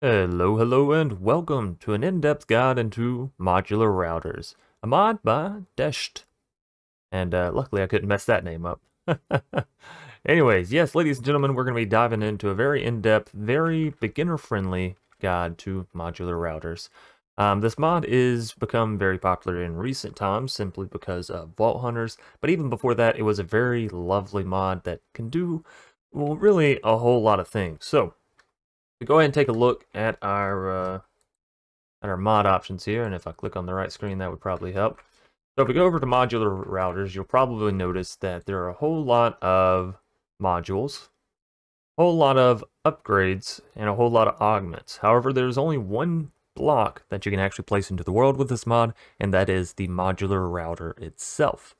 Hello, and welcome to an in-depth guide into modular routers, a mod by Desht. And luckily I couldn't mess that name up. Anyways, yes, ladies and gentlemen, we're going to be diving into a very in-depth, very beginner-friendly guide to modular routers. This mod is become very popular in recent times simply because of Vault Hunters, but even before that, it was a very lovely mod that can do, well, really a whole lot of things. So, go ahead and take a look at our mod options here, and if I click on the right screen, that would probably help. So if we go over to modular routers, you'll probably notice that there are a whole lot of modules, a whole lot of upgrades, and a whole lot of augments. However, there's only one block that you can actually place into the world with this mod, and that is the modular router itself.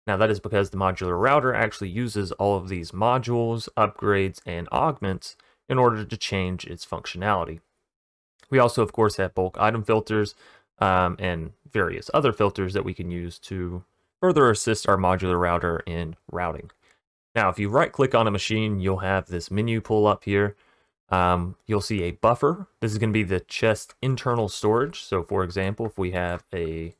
Now that is because the modular router actually uses all of these modules, upgrades, and augments in order to change its functionality. We also, of course, have bulk item filters and various other filters that we can use to further assist our modular router in routing. Now, if you right-click on a machine, you'll have this menu pull up here. You'll see a buffer. This is going to be the chest internal storage. So, for example, if we have a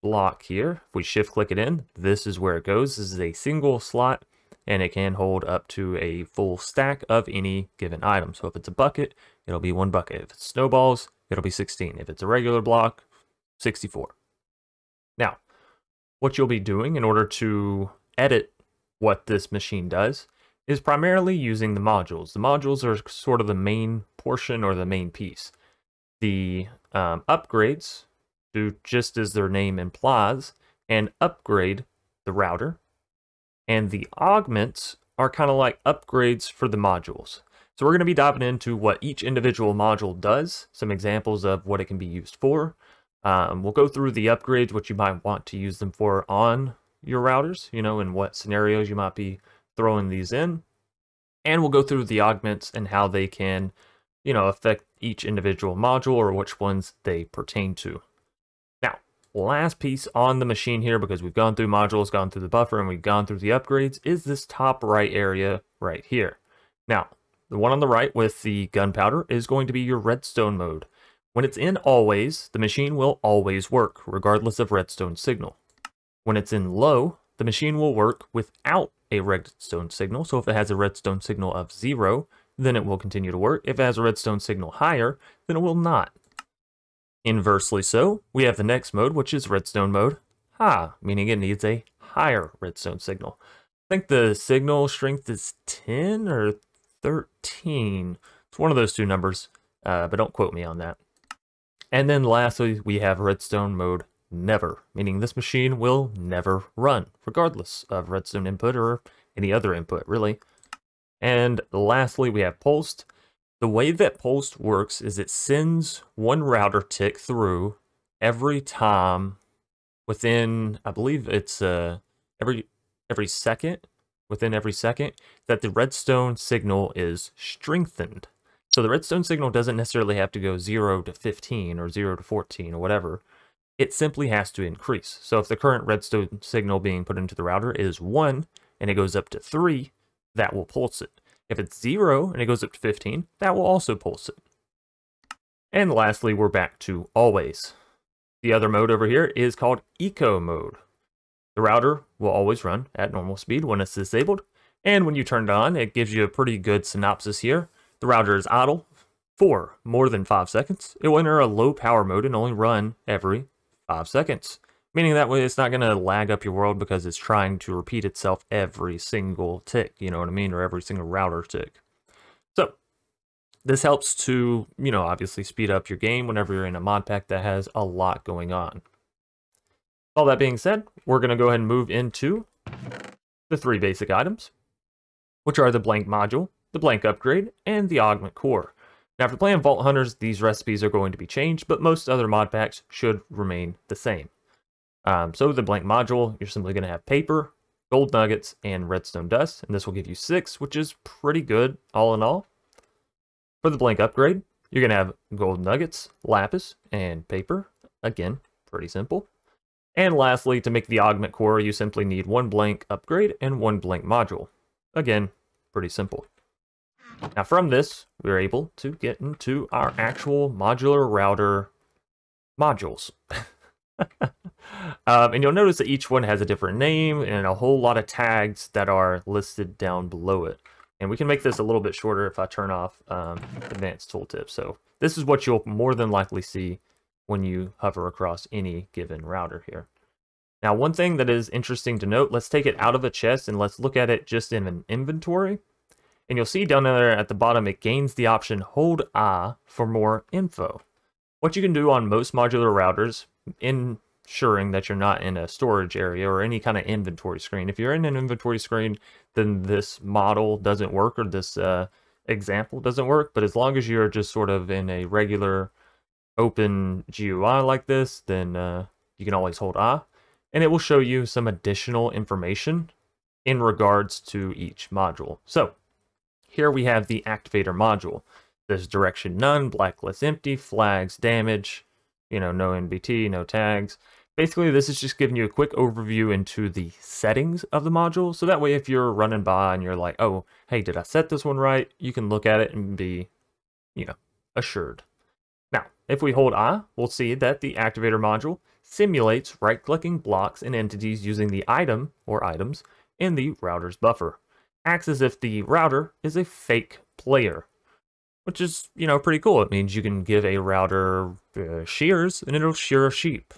block here, if we shift-click it in, this is where it goes. This is a single slot, and it can hold up to a full stack of any given item. So if it's a bucket, it'll be 1 bucket. If it's snowballs, it'll be 16. If it's a regular block, 64. Now, what you'll be doing in order to edit what this machine does is primarily using the modules. The modules are sort of the main portion or the main piece. The upgrades do just as their name implies and upgrade the router. And the augments are kind of like upgrades for the modules. So we're going to be diving into what each individual module does, some examples of what it can be used for. We'll go through the upgrades, what you might want to use them for on your routers, in what scenarios you might be throwing these in. And we'll go through the augments and how they can, affect each individual module or which ones they pertain to. Last piece on the machine here, because we've gone through modules, gone through the buffer, and we've gone through the upgrades, is this top right area right here. Now, the one on the right with the gunpowder is going to be your redstone mode. When it's in always, the machine will always work, regardless of redstone signal. When it's in low, the machine will work without a redstone signal. So if it has a redstone signal of 0, then it will continue to work. If it has a redstone signal higher, then it will not. Inversely so, we have the next mode, which is redstone mode, meaning it needs a higher redstone signal. I think the signal strength is 10 or 13. It's one of those two numbers, but don't quote me on that. And then lastly, we have redstone mode never, meaning this machine will never run, regardless of redstone input or any other input, really. And lastly, we have pulsed. The way that pulsed works is it sends one router tick through every time within, I believe it's every second, within every second, that the redstone signal is strengthened. So the redstone signal doesn't necessarily have to go 0 to 15 or 0 to 14 or whatever. It simply has to increase. So if the current redstone signal being put into the router is 1 and it goes up to 3, that will pulse it. If it's 0 and it goes up to 15, that will also pulse it. And lastly, we're back to always. The other mode over here is called eco mode. The router will always run at normal speed when it's disabled, and when you turn it on, it gives you a pretty good synopsis here. The router is idle for more than 5 seconds. It will enter a low power mode and only run every 5 seconds. Meaning that way it's not going to lag up your world because it's trying to repeat itself every single tick, you know what I mean? Or every single router tick. So, this helps to, obviously speed up your game whenever you're in a mod pack that has a lot going on. All that being said, we're going to go ahead and move into the 3 basic items, which are the blank module, the blank upgrade, and the augment core. Now, if you're playing Vault Hunters, these recipes are going to be changed, but most other mod packs should remain the same. So the blank module, you're simply going to have paper, gold nuggets, and redstone dust, and this will give you 6, which is pretty good all in all. For the blank upgrade, you're going to have gold nuggets, lapis, and paper. Again, pretty simple. And lastly, to make the augment core, you simply need 1 blank upgrade and 1 blank module. Again, pretty simple. Now from this, we're able to get into our actual modular router modules. And you'll notice that each one has a different name and a whole lot of tags that are listed down below it. And we can make this a little bit shorter if I turn off advanced tooltip. So this is what you'll more than likely see when you hover across any given router here. Now, one thing that is interesting to note, let's take it out of a chest and let's look at it just in an inventory. And you'll see down there at the bottom, it gains the option Hold A for more info. What you can do on most modular routers, ensuring that you're not in a storage area or any kind of inventory screen. If you're in an inventory screen, then this model doesn't work, or this example doesn't work. But as long as you're just sort of in a regular open GUI like this, then you can always hold A, and it will show you some additional information in regards to each module. So here we have the Activator Module. There's direction none, blacklist empty, flags, damage, no NBT, no tags. Basically, this is just giving you a quick overview into the settings of the module. So that way, if you're running by and you're like, oh, hey, did I set this one right? You can look at it and be, assured. Now, if we hold A, we'll see that the Activator Module simulates right-clicking blocks and entities using the item or items in the router's buffer. Acts as if the router is a fake player, which is, pretty cool. It means you can give a router shears and it'll shear a sheep.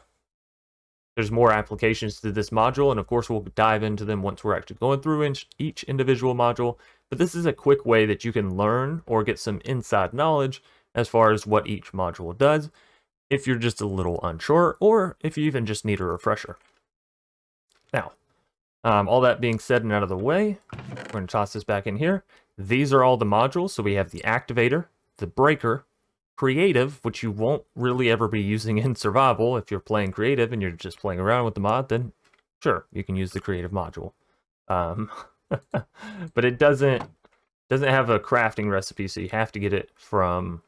There's more applications to this module, and of course we'll dive into them once we're actually going through each individual module. But this is a quick way that you can learn or get some inside knowledge as far as what each module does, if you're just a little unsure, or if you even just need a refresher. Now, all that being said and out of the way, we're going to toss this back in here. These are all the modules. So we have the Activator, the Breaker, Creative, which you won't really ever be using in survival. If you're playing creative and you're just playing around with the mod, then sure, you can use the Creative module. But it doesn't have a crafting recipe, so you have to get it from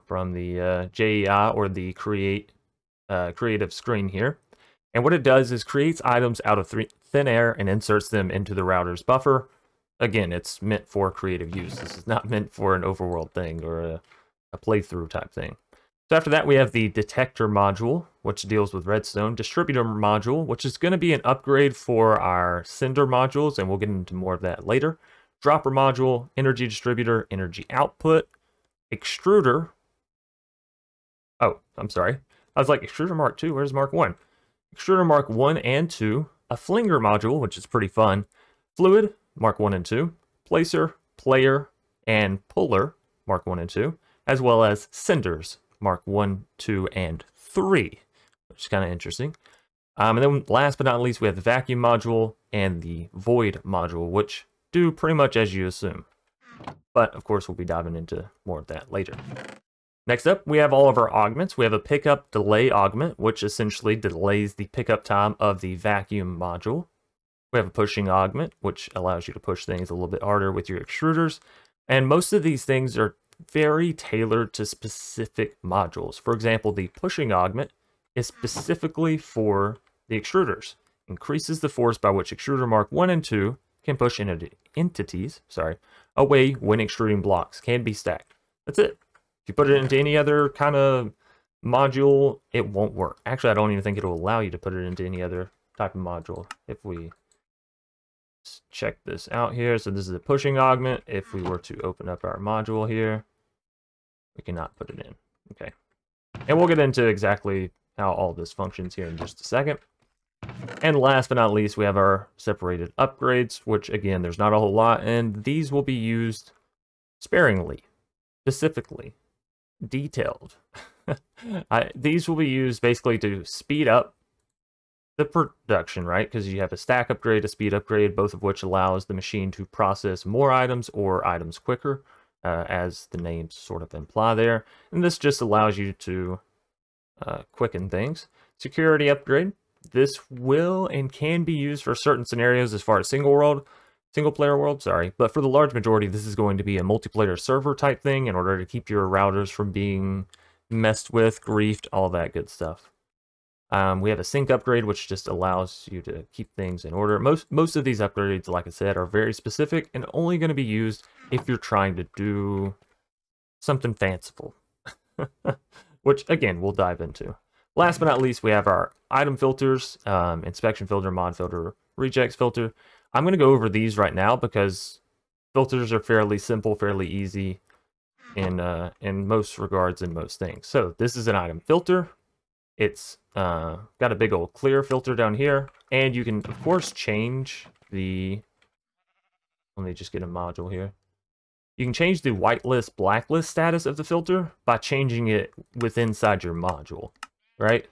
from the JEI or the creative screen here. And what it does is creates items out of thin air and inserts them into the router's buffer. Again, it's meant for creative use. This is not meant for an overworld thing or a playthrough type thing. So after that, we have the Detector Module, which deals with redstone. Distributor Module, which is going to be an upgrade for our Cinder modules, and we'll get into more of that later. Dropper Module, Energy Distributor, Energy Output, Extruder. Oh, I'm sorry. I was like, Extruder Mark II, where's Mark 1? Extruder Mark 1 and 2, a Flinger Module, which is pretty fun, Fluid, Mark 1 and 2, Placer, Player, and Puller, Mark 1 and 2, as well as Cinders, Mark 1, 2, and 3, which is kind of interesting. And then last but not least, we have the Vacuum Module and the Void Module, which do pretty much as you assume. But, of course, we'll be diving into more of that later. Next up, we have all of our augments. We have a pickup delay augment, which essentially delays the pickup time of the Vacuum Module. We have a pushing augment, which allows you to push things a little bit harder with your extruders. And most of these things are very tailored to specific modules. For example, the pushing augment is specifically for the extruders. Increases the force by which Extruder Mark 1 and 2 can push entities away when extruding blocks. Can be stacked. That's it. If you put it into any other kind of module, it won't work. Actually, I don't even think it will allow you to put it into any other type of module. If we check this out here, so this is a pushing augment. If we were to open up our module here, we cannot put it in. Okay. And we'll get into exactly how all this functions here in just a second. And last but not least, we have our separated upgrades, which again, there's not a whole lot, and these will be used sparingly, specifically, detailed. These will be used basically to speed up the production, right? Because you have a stack upgrade, a speed upgrade, both of which allows the machine to process more items or items quicker, as the names sort of imply there. And this just allows you to quicken things. Security upgrade. This will and can be used for certain scenarios as far as single player world, but for the large majority, this is going to be a multiplayer server type thing in order to keep your routers from being messed with, griefed, all that good stuff. We have a sync upgrade, which just allows you to keep things in order. Most of these upgrades, like I said, are very specific and only going to be used if you're trying to do something fanciful, which again we'll dive into. Last but not least, we have our item filters, inspection filter, mod filter, rejects filter. I'm going to go over these right now because filters are fairly simple, fairly easy in most regards and most things. So this is an item filter. It's got a big old clear filter down here, and you can of course change the, let me just get a module here. You can change the whitelist, blacklist status of the filter by changing it inside your module, right?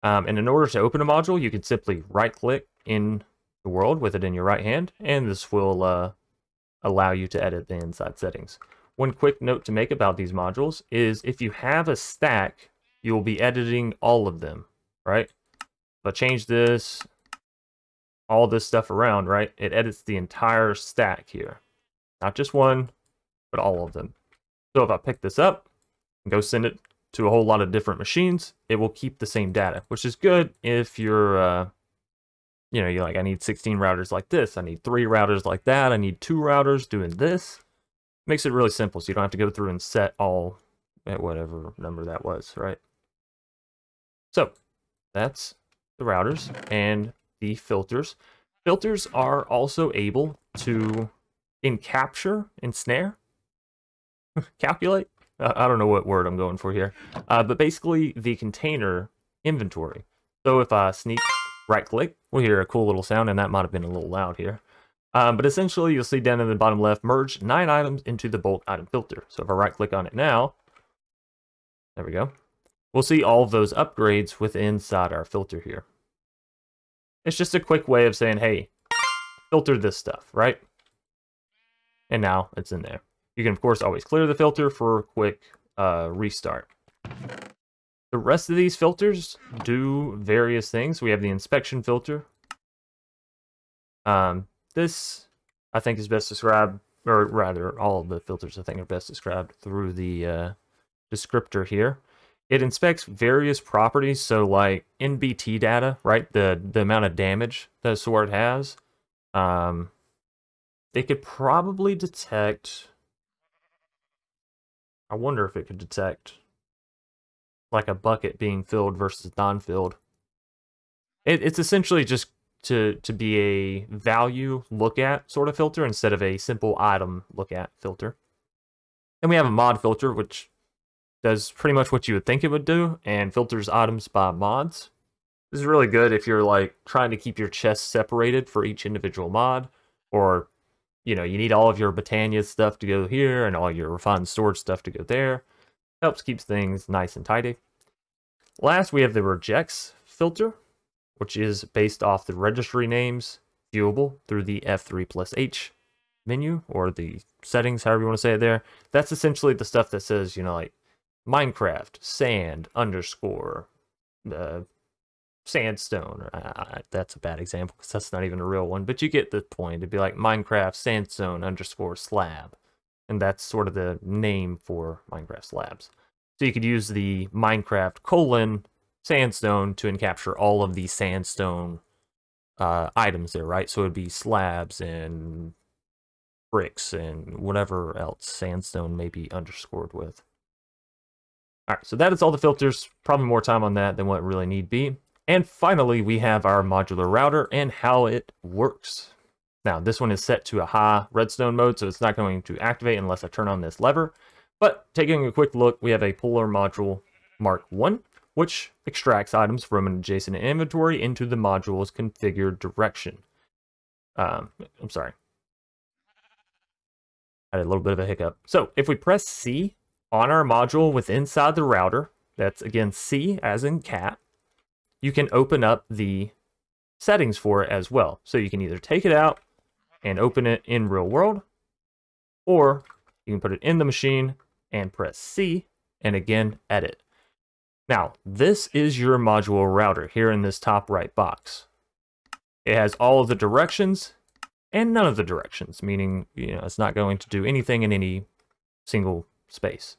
And in order to open a module, you can simply right-click in the world with it in your right hand, and this will allow you to edit the inside settings. One quick note to make about these modules is if you have a stack, you will be editing all of them, right? If I change this, all this stuff around, right? It edits the entire stack here. Not just one, but all of them. So if I pick this up and go send it to a whole lot of different machines, it will keep the same data, which is good if you're, you know, you're like, I need 16 routers like this. I need 3 routers like that. I need 2 routers doing this. Makes it really simple, so you don't have to go through and set all at whatever number that was, right? So that's the routers and the filters. Filters are also able to encapture, ensnare, calculate. I don't know what word I'm going for here, but basically the container inventory. So if I sneak right click, we'll hear a cool little sound, and that might have been a little loud here. But essentially you'll see down in the bottom left, merge 9 items into the bulk item filter. So if I right click on it now, there we go. We'll see all of those upgrades within inside our filter here. It's just a quick way of saying, hey, filter this stuff, right? And now it's in there. You can, of course, always clear the filter for a quick restart. The rest of these filters do various things. We have the inspection filter. This, I think, is best described, or rather, all of the filters, I think, are best described through the descriptor here. It inspects various properties, so like NBT data, right? The amount of damage that a sword has. It could probably detect, I wonder if it could detect like a bucket being filled versus non-filled. It's essentially just to be a value look at sort of filter instead of a simple item look at filter. And we have a mod filter, which does pretty much what you would think it would do and filters items by mods. This is really good if you're like trying to keep your chests separated for each individual mod, or you know, you need all of your Britannia stuff to go here and all your refined storage stuff to go there. Helps keep things nice and tidy. Last, we have the rejects filter, which is based off the registry names viewable through the F3+H menu, or the settings, however you want to say it there. That's essentially the stuff that says, you know, like Minecraft sand underscore sandstone. That's a bad example because that's not even a real one, but you get the point. It'd be like Minecraft sandstone underscore slab, and that's sort of the name for Minecraft slabs. So you could use the Minecraft : sandstone to encapture all of the sandstone items there, right? So it'd be slabs and bricks and whatever else sandstone may be underscored with. All right, so that is all the filters. Probably more time on that than what really need be. And finally, we have our modular router and how it works. Now, this one is set to a high redstone mode, so it's not going to activate unless I turn on this lever. But taking a quick look, we have a Polar Module Mark 1, which extracts items from an adjacent inventory into the module's configured direction. I'm sorry. I had a little bit of a hiccup. So if we press C on our module with inside the router, that's again C as in cat, you can open up the settings for it as well. So you can either take it out and open it in real world, or you can put it in the machine and press C and again edit. Now, this is your module router here in this top right box. It has all of the directions and none of the directions, meaning, you know, it's not going to do anything in any single space.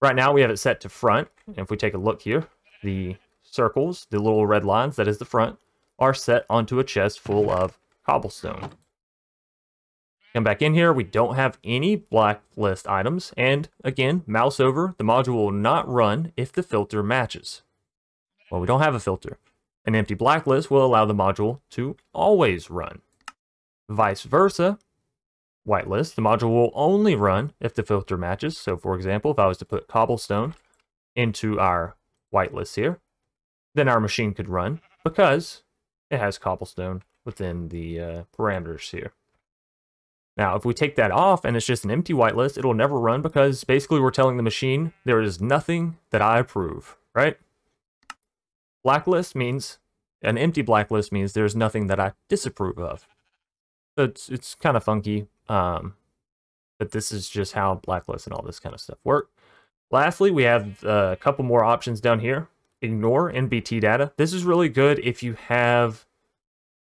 Right now we have it set to front. And if we take a look here, the circles, the little red lines, that is the front, are set onto a chest full of cobblestone. Come back in here, we don't have any blacklist items, and again, mouse over, the module will not run if the filter matches. Well, we don't have a filter. An empty blacklist will allow the module to always run. Vice versa, whitelist, the module will only run if the filter matches. So for example, if I was to put cobblestone into our whitelist here, then our machine could run because it has cobblestone within the parameters here. Now, if we take that off and it's just an empty whitelist, it'll never run because basically we're telling the machine there is nothing that I approve, right? Blacklist means, an empty blacklist means there's nothing that I disapprove of. So it's kind of funky, but this is just how blacklists and all this kind of stuff work. Lastly, we have a couple more options down here. Ignore NBT data. This is really good if you have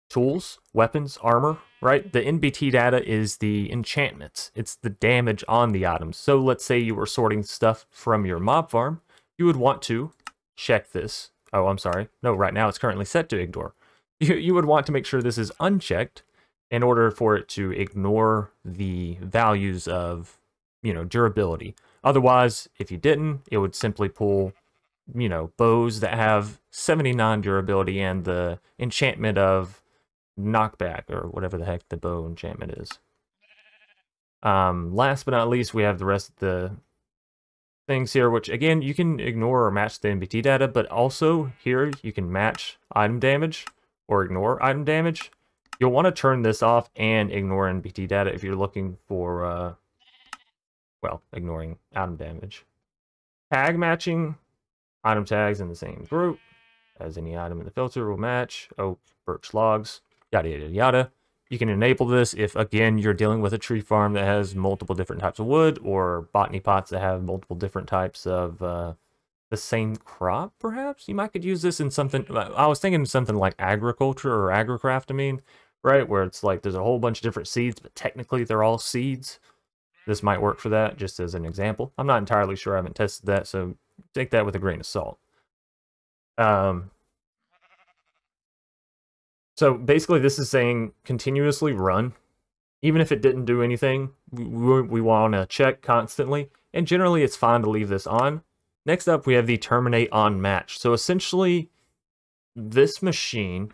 tools, weapons, armor, right? The NBT data is the enchantments. It's the damage on the items. So let's say you were sorting stuff from your mob farm. You would want to check this. Oh, I'm sorry. No, right now it's currently set to ignore. You would want to make sure this is unchecked in order for it to ignore the values of, durability. Otherwise, if you didn't, it would simply pull, bows that have 79 durability and the enchantment of knockback, or whatever the heck the bow enchantment is. Last but not least, we have the rest of the things here, which again, you can ignore or match the NBT data, but also here you can match item damage or ignore item damage. You'll want to turn this off and ignore NBT data if you're looking for, ignoring item damage. Tag matching, item tags in the same group as any item in the filter will match. Oh, birch logs. Yada, yada, yada. You can enable this if, again, you're dealing with a tree farm that has multiple different types of wood, or botany pots that have multiple different types of the same crop, perhaps? You might could use this in something, I was thinking something like agriculture or agricraft, right? Where it's like there's a whole bunch of different seeds, but technically they're all seeds. This might work for that, just as an example. I'm not entirely sure, I haven't tested that, so take that with a grain of salt. So basically this is saying continuously run. Even if it didn't do anything, we want to check constantly. And generally it's fine to leave this on. Next up, we have the terminate on match. So essentially this machine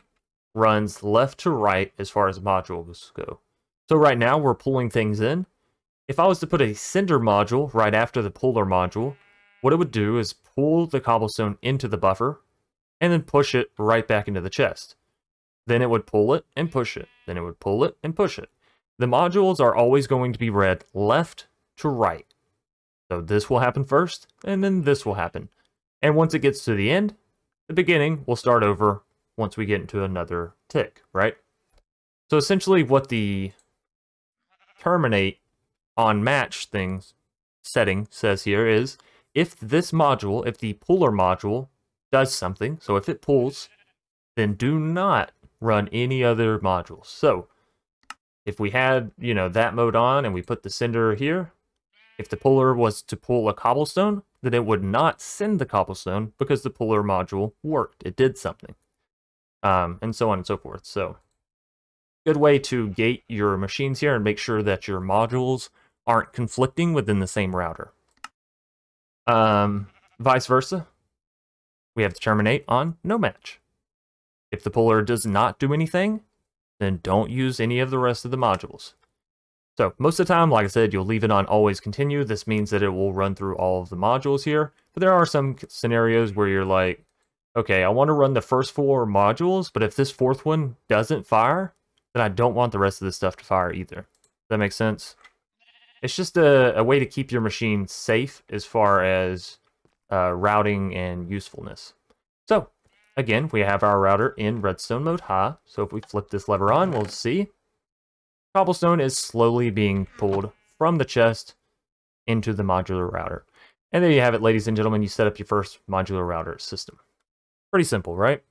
runs left to right as far as modules go. So right now we're pulling things in. If I was to put a sender module right after the puller module, what it would do is pull the cobblestone into the buffer and then push it right back into the chest. Then it would pull it and push it. Then it would pull it and push it. The modules are always going to be read left to right. So this will happen first, and then this will happen. And once it gets to the end, the beginning will start over once we get into another tick, right? So essentially what the terminate on match setting says here is, if this module, if the puller module does something, so if it pulls, then do not run any other modules. So if we had, that mode on and we put the sender here, if the puller was to pull a cobblestone, then it would not send the cobblestone because the puller module worked. It did something. And so on and so forth. So good way to gate your machines here and make sure that your modules aren't conflicting within the same router. Vice versa, we have to terminate on no match. If the puller does not do anything, then don't use any of the rest of the modules. So most of the time, like I said, you'll leave it on always continue. This means that it will run through all of the modules here. But there are some scenarios where you're like, okay, I want to run the first 4 modules, but if this 4th one doesn't fire, then I don't want the rest of this stuff to fire either. Does that make sense? It's just a way to keep your machine safe as far as routing and usefulness. So again, we have our router in redstone mode high. So if we flip this lever on, we'll see cobblestone is slowly being pulled from the chest into the modular router. And there you have it, ladies and gentlemen. You set up your first modular router system. Pretty simple, right?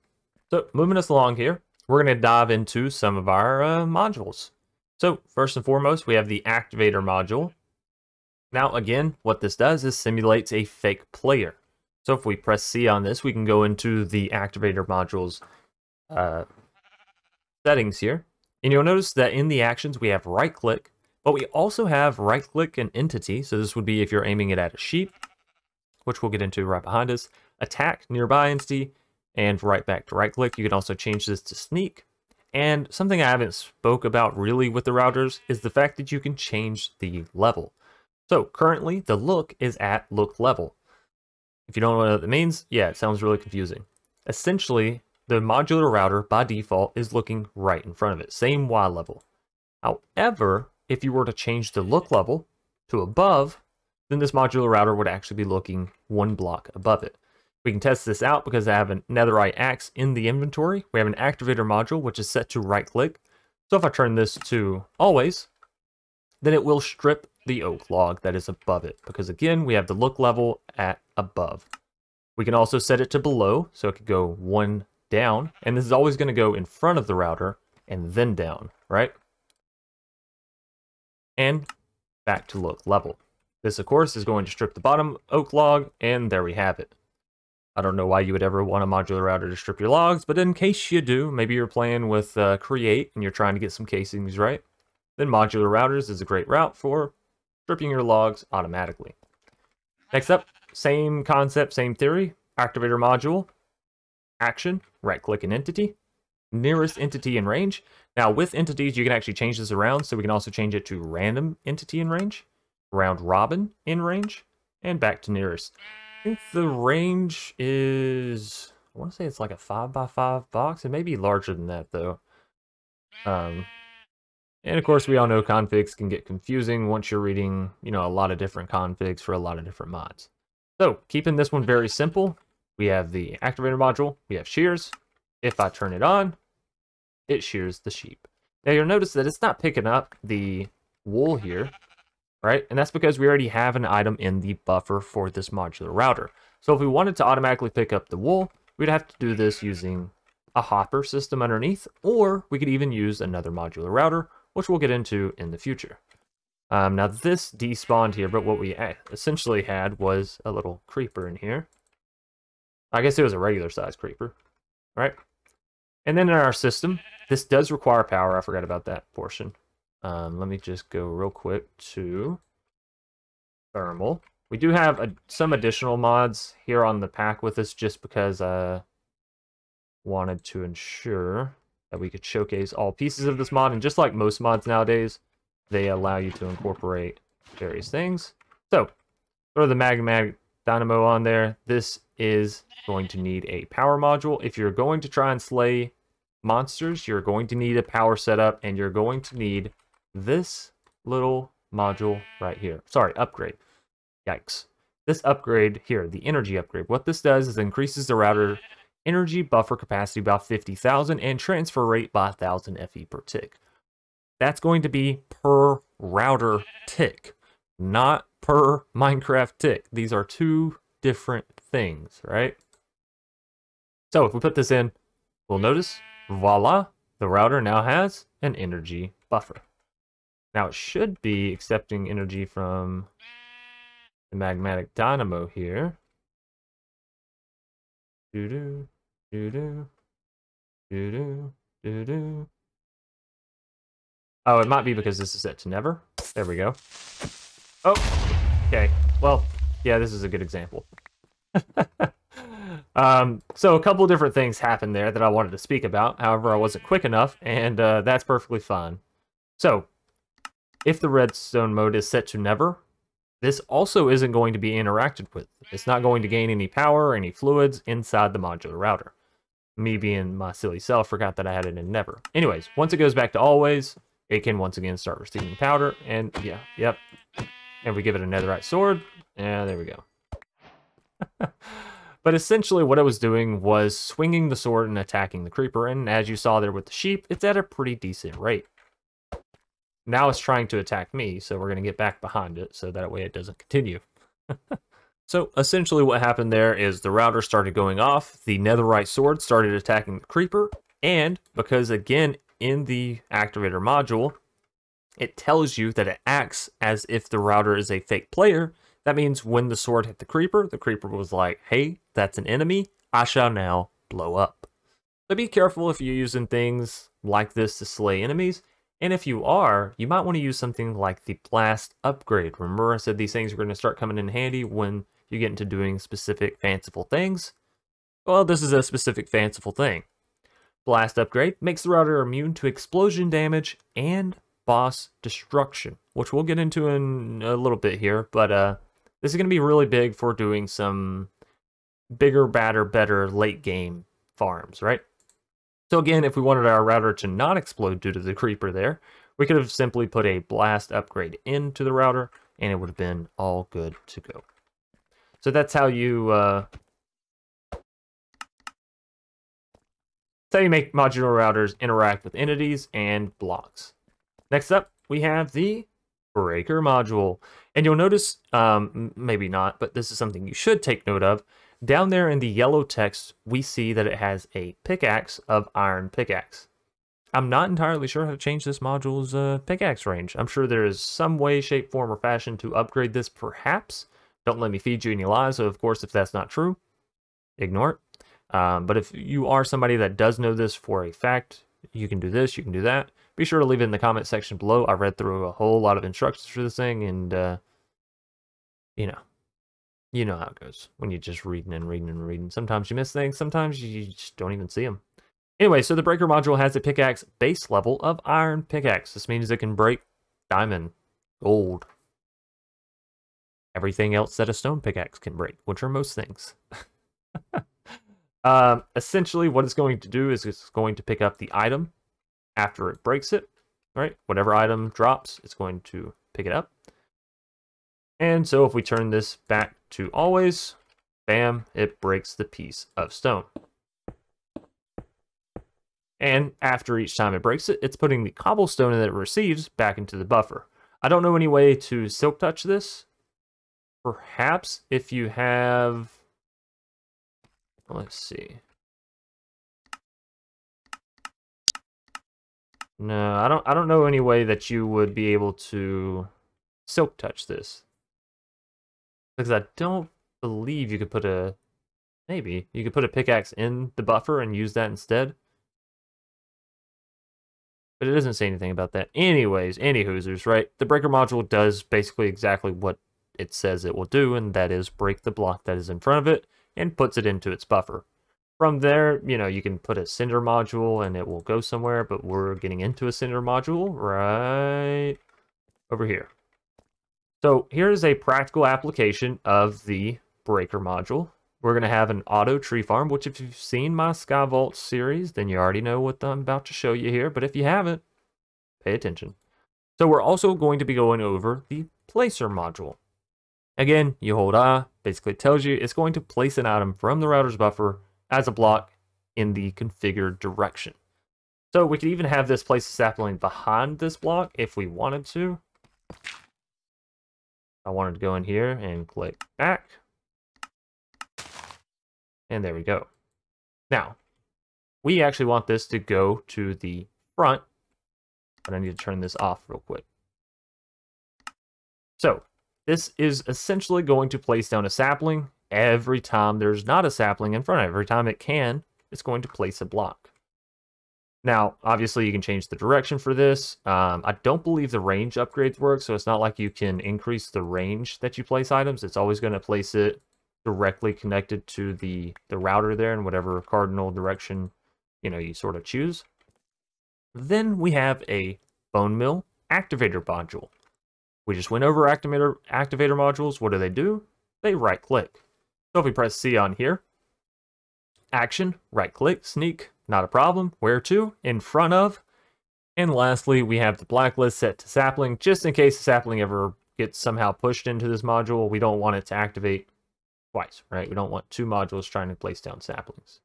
So moving us along here, we're going to dive into some of our modules. So first and foremost, we have the Activator Module. Now again, what this does is simulates a fake player. So if we press C on this, we can go into the Activator Module's settings here. And you'll notice that in the actions, we have right click, but we also have right click and entity. So this would be if you're aiming it at a sheep, which we'll get into right behind us, attack nearby entity, and right back to right click. You can also change this to sneak. And something I haven't spoke about really with the routers is the fact that you can change the level. So currently the look is at look level. If you don't know what that means, yeah, it sounds really confusing. Essentially, the modular router by default is looking right in front of it, same Y level. However, if you were to change the look level to above, then this modular router would actually be looking one block above it. We can test this out because I have a netherite axe in the inventory. We have an activator module, which is set to right click. So if I turn this to always, then it will strip the oak log that is above it, because again, we have the look level at above. We can also set it to below, so it could go one down, and this is always going to go in front of the router and then down, right? And back to look level. This, of course, is going to strip the bottom oak log, and there we have it. I don't know why you would ever want a modular router to strip your logs, but in case you do, maybe you're playing with Create and you're trying to get some casings right, then modular routers is a great route for stripping your logs automatically. Next up, same concept, same theory, activator module, action, right click an entity, nearest entity in range. Now with entities, you can actually change this around, so we can also change it to random entity in range, round robin in range, and back to nearest. I think the range is, I want to say it's like a 5x5 box. It may be larger than that though. And of course, we all know configs can get confusing once you're reading, a lot of different configs for a lot of different mods. So keeping this one very simple, we have the activator module, we have shears. If I turn it on, it shears the sheep. Now you'll notice that it's not picking up the wool here, right? And that's because we already have an item in the buffer for this modular router. So if we wanted to automatically pick up the wool, we'd have to do this using a hopper system underneath, or we could even use another modular router, which we'll get into in the future. Now this despawned here, but what we essentially had was a little creeper in here. I guess it was a regular size creeper, right? And then in our system, this does require power. I forgot about that portion. Let me just go real quick to thermal. We do have some additional mods here on the pack with us just because I wanted to ensure that we could showcase all pieces of this mod. And just like most mods nowadays, they allow you to incorporate various things. So, throw the magmatic dynamo on there. This is going to need a power module. If you're going to try and slay monsters, you're going to need a power setup, and you're going to need this little module right here. Sorry, upgrade. Yikes. This upgrade here, the energy upgrade, what this does is increases the router energy buffer capacity by 50,000 and transfer rate by 1,000 FE per tick. That's going to be per router tick, not per Minecraft tick. These are two different things, right? So if we put this in, we'll notice, voila, the router now has an energy buffer. Now it should be accepting energy from the magmatic dynamo here. Doo-doo, doo-doo, doo-doo, doo-doo. Oh, it might be because this is set to never. There we go. Oh, okay. Well, yeah, this is a good example. So a couple different things happened there that I wanted to speak about. However, I wasn't quick enough, and that's perfectly fine. So, if the redstone mode is set to never, this also isn't going to be interacted with. It's not going to gain any power or any fluids inside the modular router. Me being my silly self forgot that I had it in never. Anyways, once it goes back to always, it can once again start receiving powder, and yeah, yep. And we give it a netherite sword, and there we go. But essentially what it was doing was swinging the sword and attacking the creeper, and as you saw there with the sheep, it's at a pretty decent rate. Now it's trying to attack me, so we're going to get back behind it, so that way it doesn't continue. So essentially what happened there is the router started going off, the netherite sword started attacking the creeper, and because again, in the activator module, it tells you that it acts as if the router is a fake player, That means when the sword hit the creeper was like, hey, that's an enemy, I shall now blow up. So be careful if you're using things like this to slay enemies, and if you are, you might want to use something like the Blast upgrade. Remember I said these things are going to start coming in handy when you get into doing specific fanciful things? Well, this is a specific fanciful thing. Blast upgrade makes the router immune to explosion damage and boss destruction, which we'll get into in a little bit here, but this is going to be really big for doing some bigger, badder, better late game farms, right? So again, if we wanted our router to not explode due to the creeper there, we could have simply put a blast upgrade into the router, and it would have been all good to go. So that's how you make modular routers interact with entities and blocks. Next up, we have the Breaker Module. And you'll notice, maybe not, but this is something you should take note of. Down there in the yellow text, we see that it has a pickaxe of iron pickaxe. I'm not entirely sure how to change this module's pickaxe range. I'm sure there is some way, shape, form, or fashion to upgrade this, perhaps. Don't let me feed you any lies, so of course, if that's not true, ignore it. But if you are somebody that does know this for a fact, you can do this, you can do that. Be sure to leave it in the comment section below. I read through a whole lot of instructions for this thing, and you know how it goes when you're just reading and reading and reading. Sometimes you miss things, sometimes you just don't even see them. Anyway, so the Breaker Module has a pickaxe base level of iron pickaxe. This means it can break diamond, gold, everything else that a stone pickaxe can break, which are most things. Essentially, what it's going to do is it's going to pick up the item after it breaks it, right? Whatever item drops, it's going to pick it up. And so if we turn this back to always, bam, it breaks the piece of stone. And after each time it breaks it, it's putting the cobblestone that it receives back into the buffer. I don't know any way to silk touch this. Perhaps if you have, let's see. No, I don't know any way that you would be able to silk touch this. Because I don't believe you could put a, maybe, you could put a pickaxe in the buffer and use that instead. But it doesn't say anything about that. Anyways, anywhoosers, right? The Breaker Module does basically exactly what it says it will do, and that is break the block that is in front of it and puts it into its buffer. From there, you can put a Cinder Module and it will go somewhere, but we're getting into a Cinder Module right over here. So here's a practical application of the Breaker Module. We're going to have an auto tree farm, which if you've seen my Sky Vault series, then you already know what I'm about to show you here. But if you haven't, pay attention. So we're also going to be going over the Placer Module. Again, you hold I, basically tells you it's going to place an item from the router's buffer as a block in the configured direction. So we could even have this place a sapling behind this block if we wanted to. I wanted to go in here and click back. And there we go. Now, we actually want this to go to the front, but I need to turn this off real quick. So, this is essentially going to place down a sapling every time there's not a sapling in front of it. Every time it can, it's going to place a block. Now, obviously, you can change the direction for this. I don't believe the range upgrades work, so it's not like you can increase the range that you place items. It's always going to place it directly connected to the router there in whatever cardinal direction, you sort of choose. Then we have a Bone Mill Activator Module. We just went over Activator Modules. What do? They right-click. So if we press C on here, action, right-click, sneak, not a problem. Where to? In front of. And lastly, we have the blacklist set to sapling, just in case the sapling ever gets somehow pushed into this module. We don't want it to activate twice, right? We don't want two modules trying to place down saplings.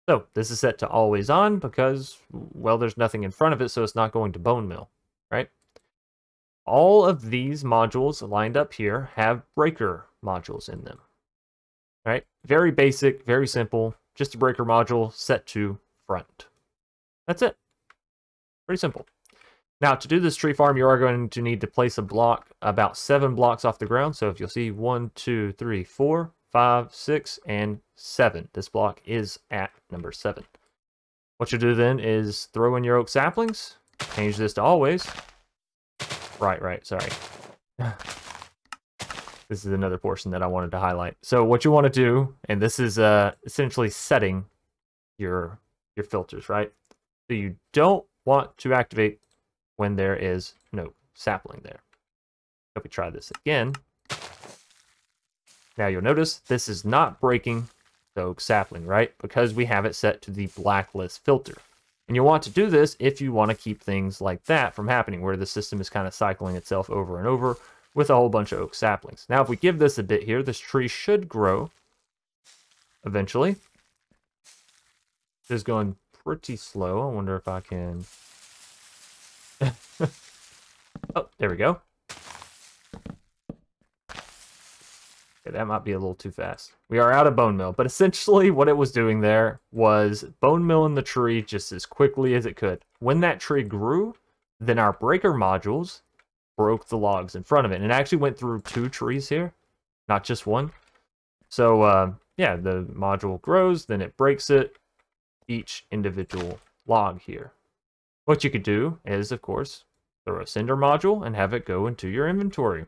So this is set to always on because, well, there's nothing in front of it, so it's not going to bone mill, right? All of these modules lined up here have breaker modules in them, right? Very basic, very simple, just a breaker module set to front. That's it. Pretty simple. Now, to do this tree farm, you are going to need to place a block about 7 blocks off the ground. So if you'll see 1, 2, 3, 4, 5, 6, and 7. This block is at number 7. What you'll do then is throw in your oak saplings. Change this to always. Right, sorry. This is another portion that I wanted to highlight. So what you want to do, and this is essentially setting your filters, right? So you don't want to activate when there is no sapling there. If we try this again, now you'll notice this is not breaking the oak sapling, right? Because we have it set to the blacklist filter. And you'll want to do this if you want to keep things like that from happening, where the system is kind of cycling itself over and over with a whole bunch of oak saplings. Now, if we give this a bit here, this tree should grow eventually. It's going pretty slow. I wonder if I can... Oh, there we go. Okay, that might be a little too fast. We are out of bone meal, but essentially what it was doing there was bone milling the tree just as quickly as it could. When that tree grew, then our breaker modules broke the logs in front of it. And it actually went through 2 trees here, not just one. So, yeah, the module grows, then it breaks it, each individual log here. What you could do is, of course, throw a cinder module and have it go into your inventory.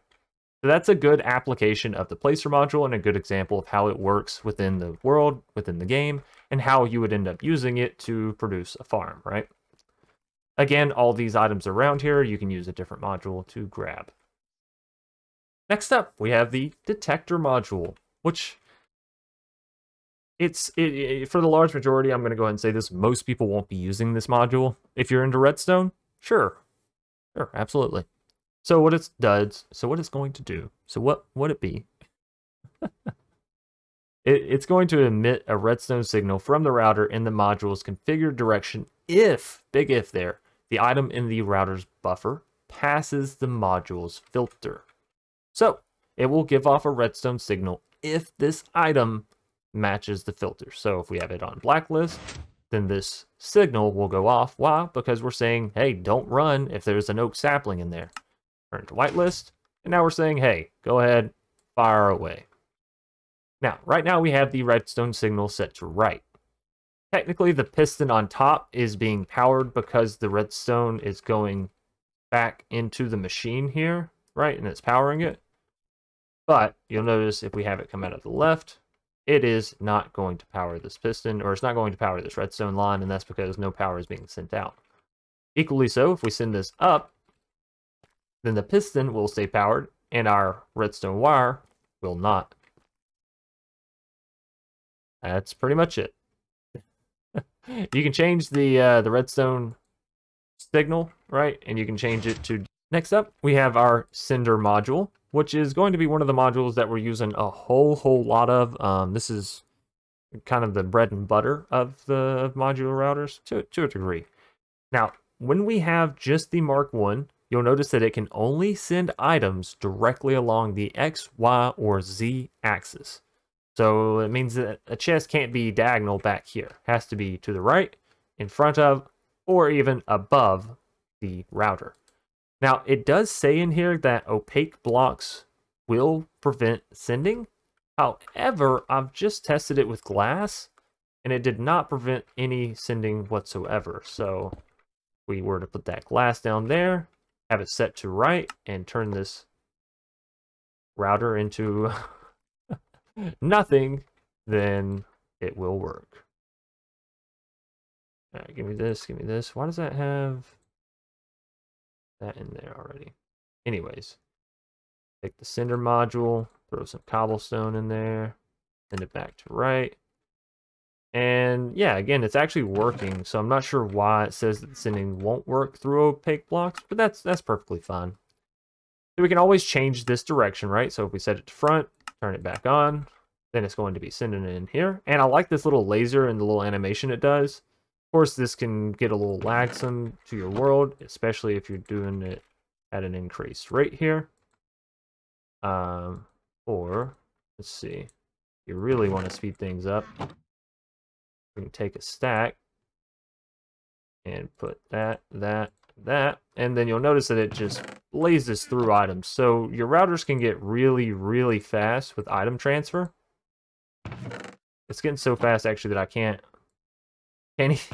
So that's a good application of the placer module and a good example of how it works within the world, within the game, and how you would end up using it to produce a farm, right? Again, all these items around here, you can use a different module to grab. Next up, we have the Detector Module, which for the large majority, I'm going to go ahead and say this, most people won't be using this module. If you're into redstone, sure, absolutely. So what it's going to do, so what would it be? It's going to emit a redstone signal from the router in the module's configured direction if, big if there, the item in the router's buffer passes the module's filter. So it will give off a redstone signal if this item matches the filter. So if we have it on blacklist, then this signal will go off. Why? Because we're saying, hey, don't run if there's an oak sapling in there. Turn to whitelist, and now we're saying, hey, go ahead, fire away. Now, right now we have the redstone signal set to right. Technically, the piston on top is being powered because the redstone is going back into the machine here, right? And it's powering it. But you'll notice if we have it come out of the left, it is not going to power this piston, or it's not going to power this redstone line, and that's because no power is being sent out. Equally so, if we send this up, then the piston will stay powered, and our redstone wire will not. That's pretty much it. You can change the redstone signal, right? And you can change it to... Next up, we have our Cinder module, which is going to be one of the modules that we're using a whole lot of. This is kind of the bread and butter of the modular routers to a degree. Now, when we have just the Mark 1, you'll notice that it can only send items directly along the X, Y, or Z axis. So it means that a chest can't be diagonal back here. It has to be to the right, in front of, or even above the router. Now, it does say in here that opaque blocks will prevent sending. However, I've just tested it with glass, and it did not prevent any sending whatsoever. So if we were to put that glass down there, have it set to right, and turn this router into nothing, then it will work. All right, give me this, give me this. Why does that have that in there already? Anyways, take the Cinder module, throw some cobblestone in there, send it back to right. And yeah, again, it's actually working, so I'm not sure why it says that the sending won't work through opaque blocks, but that's perfectly fine. So we can always change this direction, right? So if we set it to front, turn it back on, then it's going to be sending it in here. And I like this little laser and the little animation it does. Of course, this can get a little lagsome to your world, especially if you're doing it at an increased rate here. Or, let's see, if you really want to speed things up, we can take a stack and put that, that, and then you'll notice that it just blazes through items. So your routers can get really, really fast with item transfer. It's getting so fast actually that I can't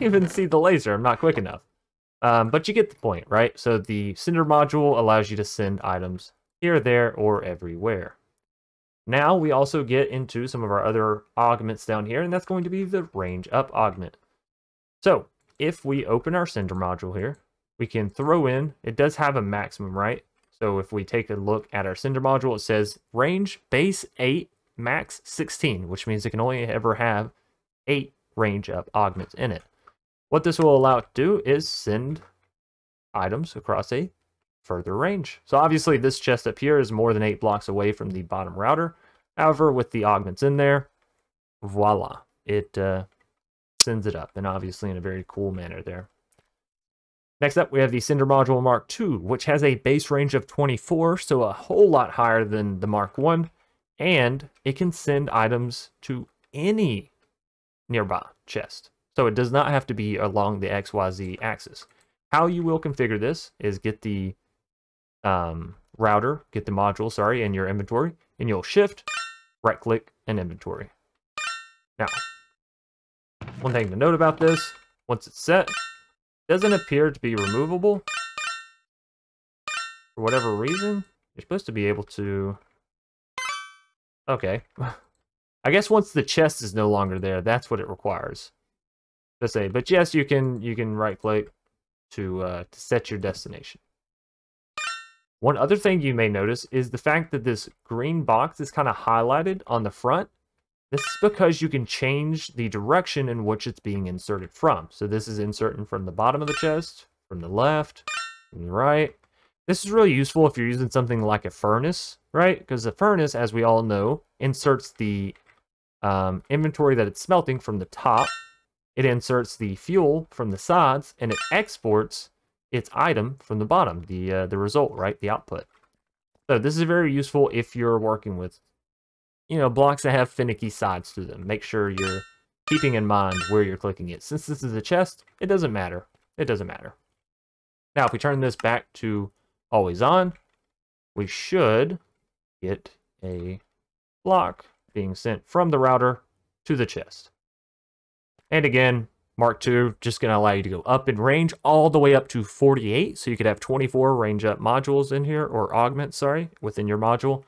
even see the laser. I'm not quick enough. But you get the point, right? So the sender module allows you to send items here, there, or everywhere. Now we also get into some of our other augments down here, and that's going to be the range up augment. So if we open our sender module here, we can throw in, it does have a maximum, right? So if we take a look at our sender module, it says range base 8, max 16, which means it can only ever have 8 range up augments in it. What this will allow it to do is send items across a further range. So obviously this chest up here is more than 8 blocks away from the bottom router. However, with the augments in there, voila, it sends it up, and obviously in a very cool manner there. Next up, we have the Sender Module Mark II, which has a base range of 24, so a whole lot higher than the Mark I, and it can send items to any nearby chest. So it does not have to be along the XYZ axis. How you will configure this is get the module, sorry, in your inventory, and you'll shift, right click, and inventory. Now, one thing to note about this, once it's set, it doesn't appear to be removable. For whatever reason, you're supposed to be able to... Okay. I guess once the chest is no longer there, that's what it requires to say. But yes, you can right click to set your destination. One other thing you may notice is the fact that this green box is kind of highlighted on the front. This is because you can change the direction in which it's being inserted from. So this is inserting from the bottom of the chest, from the left, from the right. This is really useful if you're using something like a furnace, right? Because the furnace, as we all know, inserts the inventory that it's smelting from the top. It inserts the fuel from the sides, and it exports its item from the bottom, the result, right? The output. So this is very useful if you're working with, blocks that have finicky sides to them. Make sure you're keeping in mind where you're clicking it. Since this is a chest, it doesn't matter. It doesn't matter. Now, if we turn this back to always on, we should get a block being sent from the router to the chest. And again, Mark II, just going to allow you to go up in range all the way up to 48. So you could have 24 range up modules in here, or augments, sorry, within your module.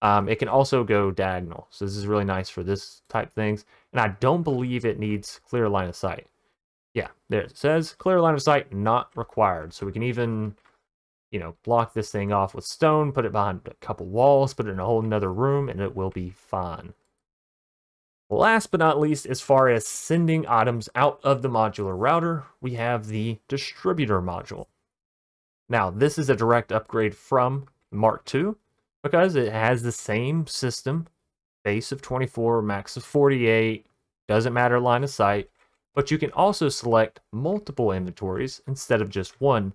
It can also go diagonal. So this is really nice for this type things. And I don't believe it needs clear line of sight. Yeah, there it says clear line of sight not required. So we can even, block this thing off with stone, put it behind a couple walls, put it in a whole nother room, and it will be fine. Last but not least, as far as sending items out of the modular router, we have the Distributor Module. Now, this is a direct upgrade from Mark II because it has the same system, base of 24, max of 48, doesn't matter line of sight, but you can also select multiple inventories instead of just one,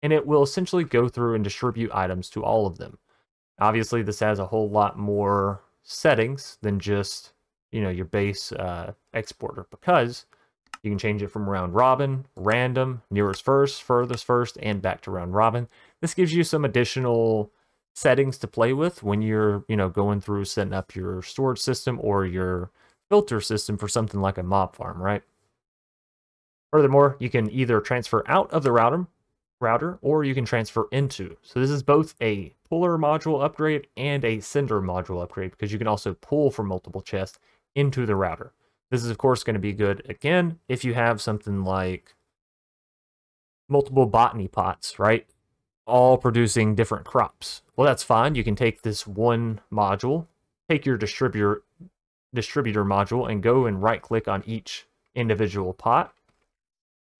and it will essentially go through and distribute items to all of them. Obviously, this has a whole lot more settings than just your base exporter, because you can change it from round robin, random, nearest first, furthest first, and back to round robin. This gives you some additional settings to play with when you're going through setting up your storage system or your filter system for something like a mob farm, right? Furthermore, you can either transfer out of the router or you can transfer into. So this is both a puller module upgrade and a sender module upgrade, because you can also pull from multiple chests into the router. This is of course going to be good again if you have something like multiple botany pots, right? All producing different crops. Well, that's fine. You can take this one module, take your distributor module, and go and right click on each individual pot,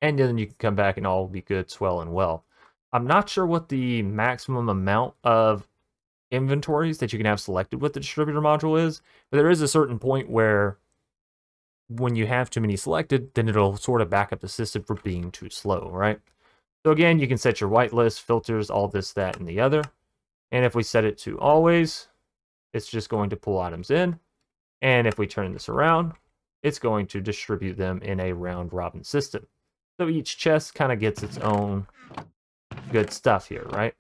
and then you can come back and all will be good, swell, and well. I'm not sure what the maximum amount of inventories that you can have selected with the distributor module is, but there is a certain point where when you have too many selected, then it'll sort of back up the system for being too slow, right? So again, you can set your whitelist, filters, all this, that, and the other. And if we set it to always, it's just going to pull items in. And if we turn this around, it's going to distribute them in a round robin system. So each chest kind of gets its own good stuff here, right?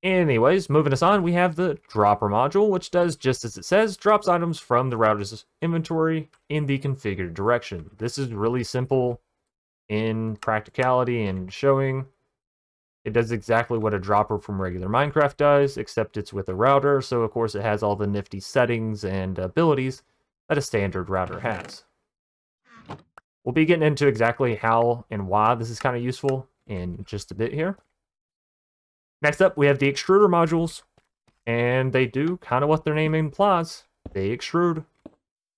Anyways, moving us on, we have the Dropper Module, which does just as it says, drops items from the router's inventory in the configured direction. This is really simple in practicality and showing. It does exactly what a dropper from regular Minecraft does, except it's with a router, so of course it has all the nifty settings and abilities that a standard router has. We'll be getting into exactly how and why this is kind of useful in just a bit here. Next up, we have the Extruder Modules, and they do kind of what their name implies. They extrude.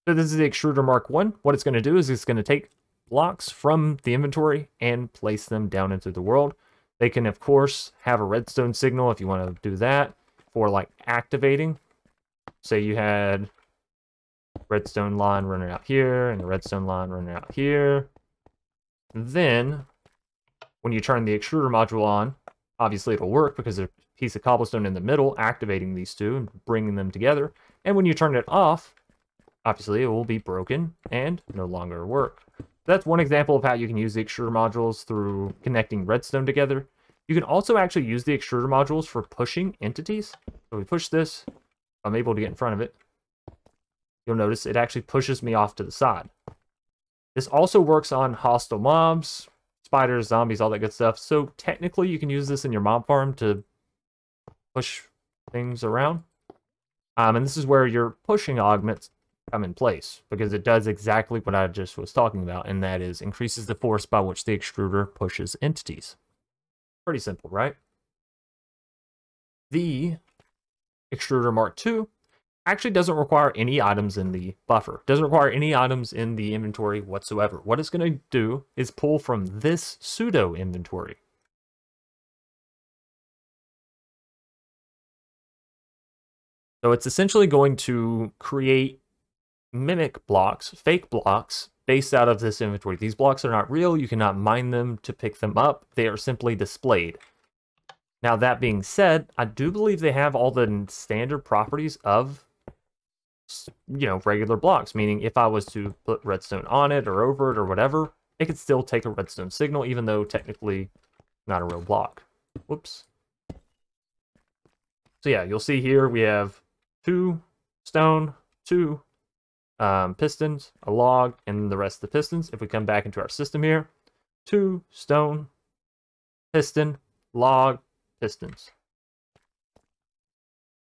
So this is the Extruder Mark 1. What it's going to do is it's going to take blocks from the inventory and place them down into the world. They can, of course, have a redstone signal if you want to do that for, like, activating. Say you had redstone line running out here and a redstone line running out here. Then, when you turn the Extruder Module on, obviously it'll work because there's a piece of cobblestone in the middle activating these two and bringing them together. And when you turn it off, obviously it will be broken and no longer work. That's one example of how you can use the Extruder Modules through connecting redstone together. You can also actually use the Extruder Modules for pushing entities. So we push this, I'm able to get in front of it. You'll notice it actually pushes me off to the side. This also works on hostile mobs, spiders, zombies, all that good stuff. So technically you can use this in your mob farm to push things around. And this is where your pushing augments come in place, because it does exactly what I just was talking about, and that is increases the force by which the extruder pushes entities. Pretty simple, right? The Extruder Mark II actually doesn't require any items in the buffer. Doesn't require any items in the inventory whatsoever. What it's going to do is pull from this pseudo inventory. So it's essentially going to create mimic blocks, fake blocks, based out of this inventory. These blocks are not real. You cannot mine them to pick them up. They are simply displayed. Now, that being said, I do believe they have all the standard properties of, you know, regular blocks, meaning if I was to put redstone on it or over it or whatever, it could still take a redstone signal, even though technically not a real block. Whoops. So yeah, you'll see here we have 2 stone, 2 pistons, a log, and the rest of the pistons. If we come back into our system here, 2 stone, piston, log, pistons.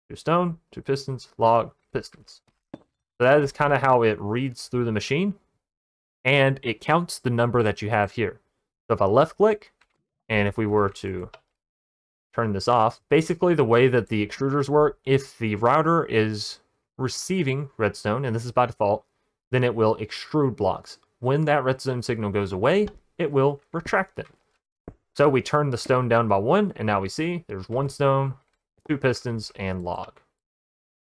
2 stone, 2 pistons, log, pistons. So that is kind of how it reads through the machine, and it counts the number that you have here. So if I left click, and if we were to turn this off, basically the way that the extruders work, if the router is receiving redstone, and this is by default, then it will extrude blocks. When that redstone signal goes away, it will retract them. So we turn the stone down by 1, and now we see there's 1 stone, 2 pistons, and log.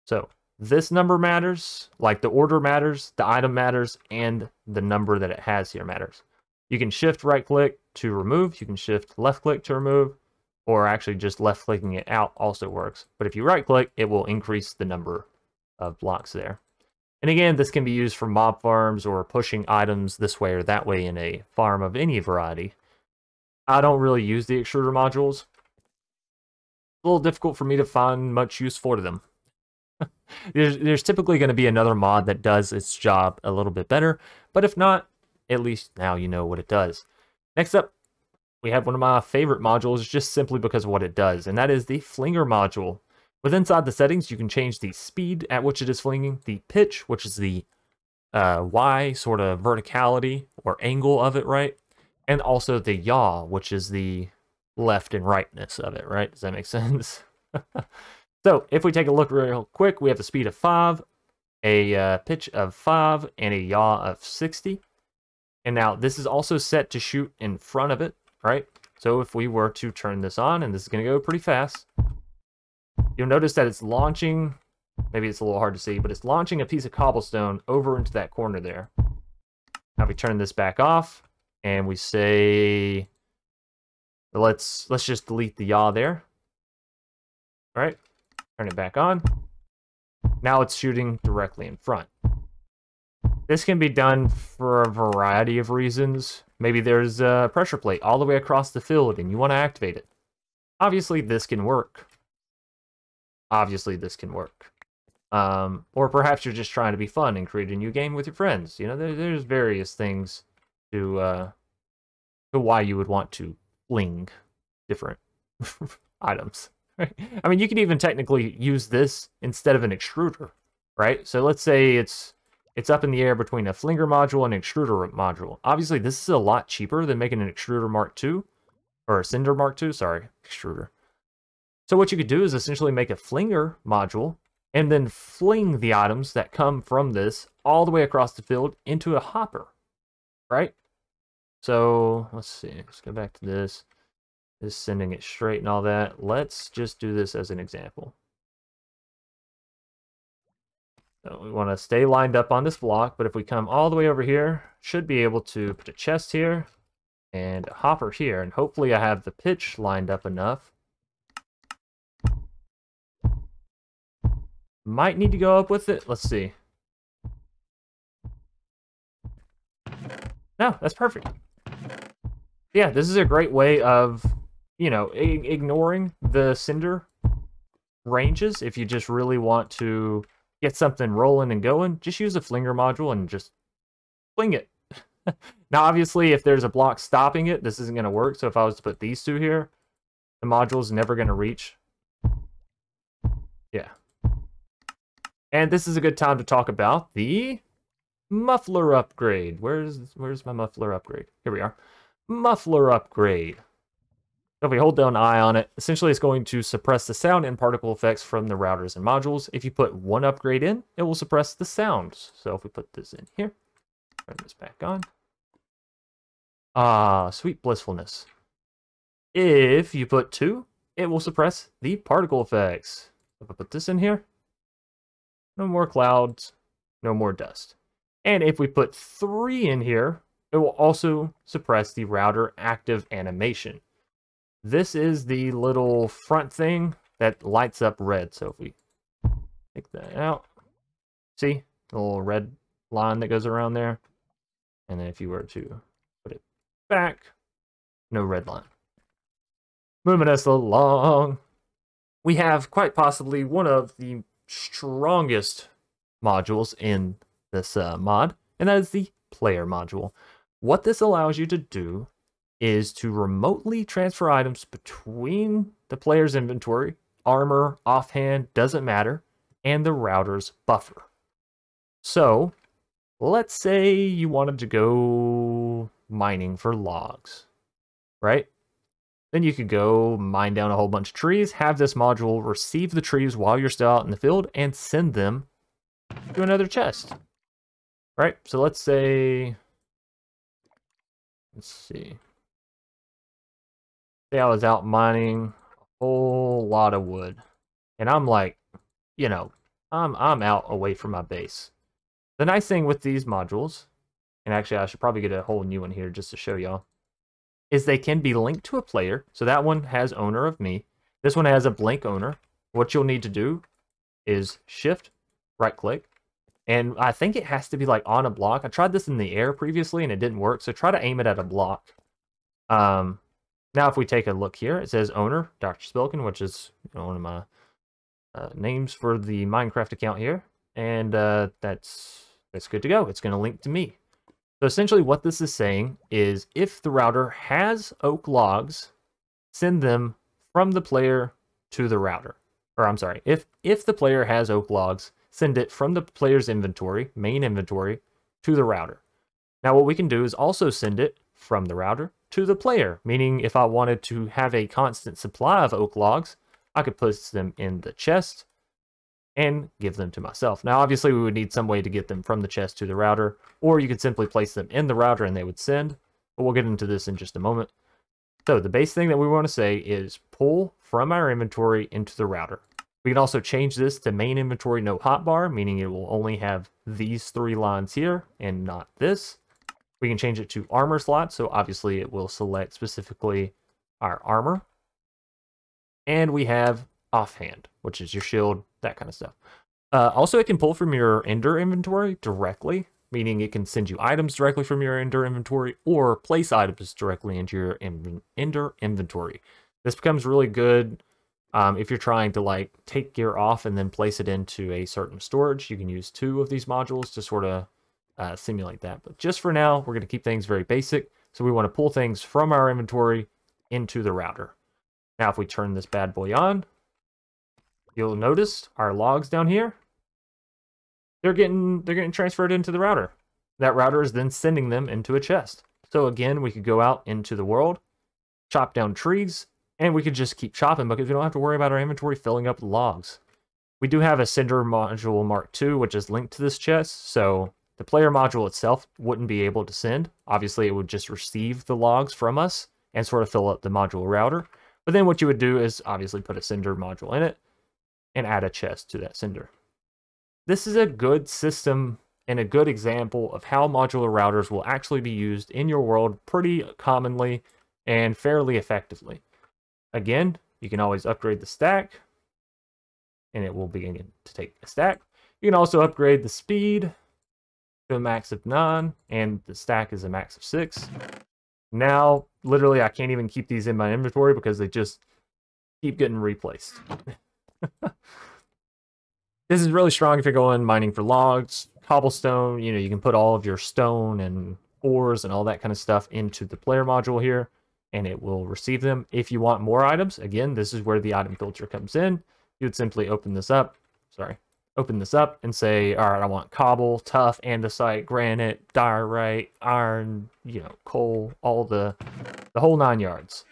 So this number matters, like the order matters, the item matters, and the number that it has here matters. You can shift right click to remove, you can shift left click to remove, or actually just left clicking it out also works. But if you right click, it will increase the number of blocks there. And again, this can be used for mob farms or pushing items this way or that way in a farm of any variety. I don't really use the extruder modules. It's a little difficult for me to find much use for them. There's typically going to be another mod that does its job a little bit better, but if not, at least now you know what it does. Next up, we have one of my favorite modules just simply because of what it does, and that is the Flinger Module. With inside the settings, you can change the speed at which it is flinging, the pitch, which is the Y sort of verticality or angle of it, right? And also the yaw, which is the left and rightness of it, right? Does that make sense? So if we take a look real quick, we have a speed of 5, a pitch of 5, and a yaw of 60. And now this is also set to shoot in front of it, right? So if we were to turn this on, and this is going to go pretty fast, you'll notice that it's launching, maybe it's a little hard to see, but it's launching a piece of cobblestone over into that corner there. Now we turn this back off, and we say, let's just delete the yaw there. All right, turn it back on. Now it's shooting directly in front. This can be done for a variety of reasons. Maybe there's a pressure plate all the way across the field and you want to activate it. Obviously, this can work. Obviously, this can work. Or perhaps you're just trying to be fun and create a new game with your friends. You know, there's various things to why you would want to fling different items. Right? I mean, you could even technically use this instead of an extruder, right? So let's say it's up in the air between a Flinger Module and an Extruder Module. Obviously, this is a lot cheaper than making an Extruder Mark II, or a Cinder Mark II, sorry, Extruder. So what you could do is essentially make a Flinger Module, and then fling the items that come from this all the way across the field into a hopper, right? So, let's see, let's go back to this. Is sending it straight and all that. Let's just do this as an example. So we want to stay lined up on this block, but if we come all the way over here, should be able to put a chest here and a hopper here, and hopefully I have the pitch lined up enough. Might need to go up with it. Let's see. No, that's perfect. Yeah, this is a great way of, you know, ignoring the cinder ranges. If you just really want to get something rolling and going, just use a Flinger Module and just fling it. Now, obviously, if there's a block stopping it, this isn't going to work. So if I was to put these two here, the module's never going to reach. Yeah. And this is a good time to talk about the muffler upgrade. Where's my muffler upgrade? Here we are. Muffler upgrade. So if we hold down I on it, essentially it's going to suppress the sound and particle effects from the routers and modules. If you put one upgrade in, it will suppress the sounds. So if we put this in here, turn this back on. Ah, sweet blissfulness. If you put 2, it will suppress the particle effects. If I put this in here, no more clouds, no more dust. And if we put 3 in here, it will also suppress the router active animation. This is the little front thing that lights up red. So if we take that out, see the little red line that goes around there? And then if you were to put it back, no red line. Moving us along, we have quite possibly one of the strongest modules in this mod, and that is the Player Module. What this allows you to do is to remotely transfer items between the player's inventory, armor, offhand, doesn't matter, and the router's buffer. So, let's say you wanted to go mining for logs, right? Then you could go mine down a whole bunch of trees, have this module receive the trees while you're still out in the field, and send them to another chest, right? So let's say, let's see. Say I was out mining a whole lot of wood, and I'm like, you know, I'm out away from my base. The nice thing with these modules, and actually I should probably get a whole new one here just to show y'all, is they can be linked to a player. So that one has owner of me. This one has a blank owner. What you'll need to do is shift, right click, and I think it has to be like on a block. I tried this in the air previously and it didn't work, so try to aim it at a block. Now, if we take a look here, it says owner, Dr. Spilkin, which is, you know, one of my names for the Minecraft account here. And that's good to go. It's going to link to me. So essentially what this is saying is if the router has oak logs, send them from the player to the router. Or I'm sorry, if the player has oak logs, send it from the player's inventory, main inventory, to the router. Now what we can do is also send it from the router to the player, meaning if I wanted to have a constant supply of oak logs, I could place them in the chest and give them to myself. Now, obviously, we would need some way to get them from the chest to the router, or you could simply place them in the router and they would send, but we'll get into this in just a moment. So the base thing that we want to say is pull from our inventory into the router. We can also change this to main inventory no hotbar, meaning it will only have these 3 lines here and not this. We can change it to armor slot, so obviously it will select specifically our armor. And we have offhand, which is your shield, that kind of stuff. Also, it can pull from your Ender inventory directly. meaning it can send you items directly from your Ender inventory or place items directly into your Ender inventory. This becomes really good if you're trying to like take gear off and then place it into a certain storage. You can use 2 of these modules to sort of simulate that. But just for now, we're going to keep things very basic. So we want to pull things from our inventory into the router. Now, if we turn this bad boy on, you'll notice our logs down here, they're getting transferred into the router. That router is then sending them into a chest. So again, we could go out into the world, chop down trees, and we could just keep chopping because we don't have to worry about our inventory filling up with logs. We do have a Sender Module Mark II, which is linked to this chest, so the player module itself wouldn't be able to send. Obviously, it would just receive the logs from us and sort of fill up the module router. But then what you would do is obviously put a Sender module in it and add a chest to that sender. This is a good system and a good example of how modular routers will actually be used in your world pretty commonly and fairly effectively. Again, you can always upgrade the stack, and it will begin to take a stack. You can also upgrade the speed to a max of 9, and the stack is a max of 6. Now, literally, I can't even keep these in my inventory because they just keep getting replaced. This is really strong if you're going mining for logs, cobblestone. You know, you can put all of your stone and ores and all that kind of stuff into the player module here, and it will receive them. If you want more items, again, this is where the item filter comes in. You would simply open this up and say, all right, I want cobble, tough, andesite, granite, diorite, iron, you know, coal, all the whole 9 yards.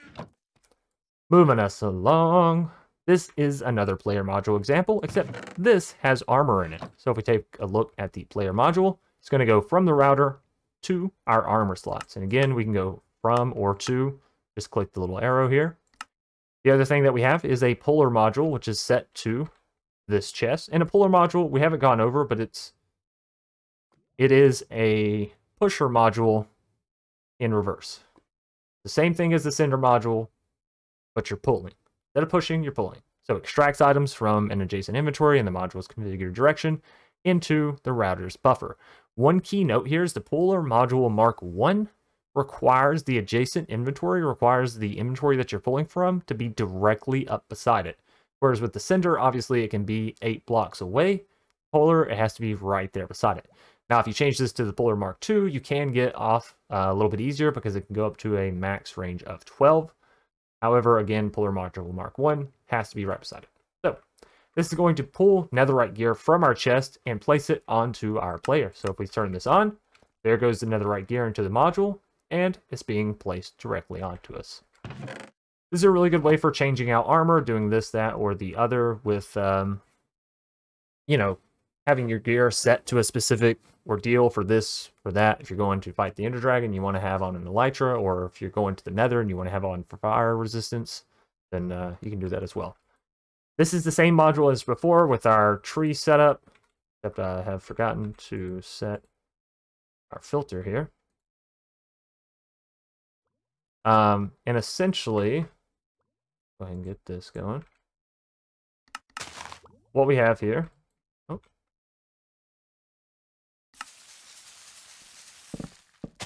Moving us along. This is another player module example, except this has armor in it. So if we take a look at the player module, it's going to go from the router to our armor slots. And again, we can go from or to. Just click the little arrow here. The other thing that we have is a puller module, which is set to this chest. And a puller module, we haven't gone over, but it is a pusher module in reverse. The same thing as the sender module, but you're pulling. Instead of pushing, you're pulling. So it extracts items from an adjacent inventory in the module's configured direction into the router's buffer. One key note here is the Puller Module Mark I requires the adjacent inventory, requires the inventory that you're pulling from to be directly up beside it. Whereas with the sender, obviously it can be 8 blocks away. Puller, it has to be right there beside it. Now, if you change this to the Puller Mark II, you can get off a little bit easier because it can go up to a max range of 12. However, again, Puller Module Mark I has to be right beside it. So this is going to pull netherite gear from our chest and place it onto our player. So if we turn this on, there goes the netherite gear into the module, and it's being placed directly onto us. This is a really good way for changing out armor, doing this, that, or the other with, you know, having your gear set to a specific ordeal for this or that. If you're going to fight the Ender Dragon, you want to have on an Elytra, or if you're going to the Nether and you want to have on for fire resistance, then you can do that as well. This is the same module as before with our tree setup, except I have forgotten to set our filter here. And essentially, go ahead and get this going. What we have here, what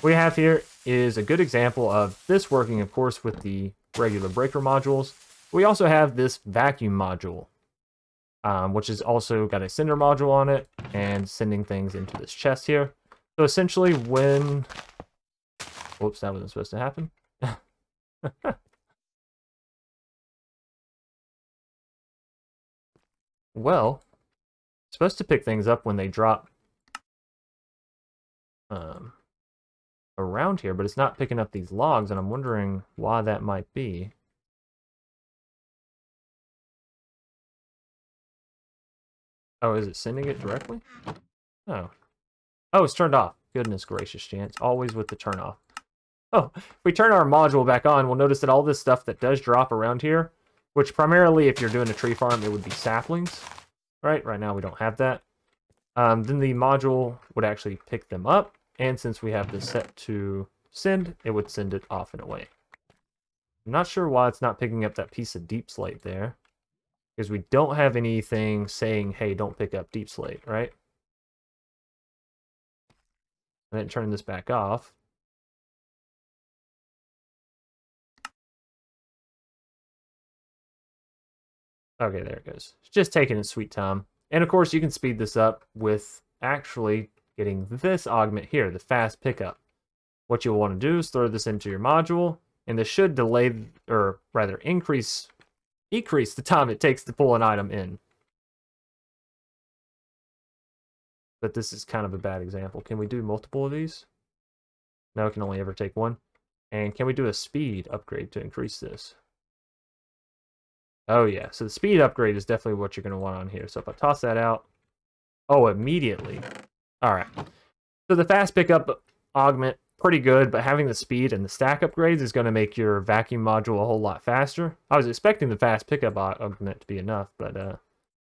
we have here is a good example of this working, of course, with the regular breaker modules. We also have this vacuum module, which has also got a sender module on it and sending things into this chest here. So essentially when... Whoops, that wasn't supposed to happen. Well, it's supposed to pick things up when they drop around here, but it's not picking up these logs, and I'm wondering why that might be. Oh, is it sending it directly? Oh. Oh, it's turned off. Goodness gracious, Chance. Always with the turn off. Oh, if we turn our module back on, we'll notice that all this stuff that does drop around here, which primarily if you're doing a tree farm, it would be saplings, right? Right now we don't have that. Then the module would actually pick them up, and since we have this set to send, it would send it off and away. I'm not sure why it's not picking up that piece of deep slate there, because we don't have anything saying, hey, don't pick up deep slate, right? and then turn this back off. Okay, there it goes. It's just taking its sweet time. And of course, you can speed this up with actually getting this augment here, the fast pickup. What you'll want to do is throw this into your module, and this should delay, or rather decrease the time it takes to pull an item in. But this is kind of a bad example. Can we do multiple of these? No, it can only ever take one. And can we do a speed upgrade to increase this? Oh yeah, so the speed upgrade is definitely what you're going to want on here. So if I toss that out, oh, immediately. All right. So the fast pickup augment, pretty good, but having the speed and the stack upgrades is going to make your vacuum module a whole lot faster. I was expecting the fast pickup augment to be enough, but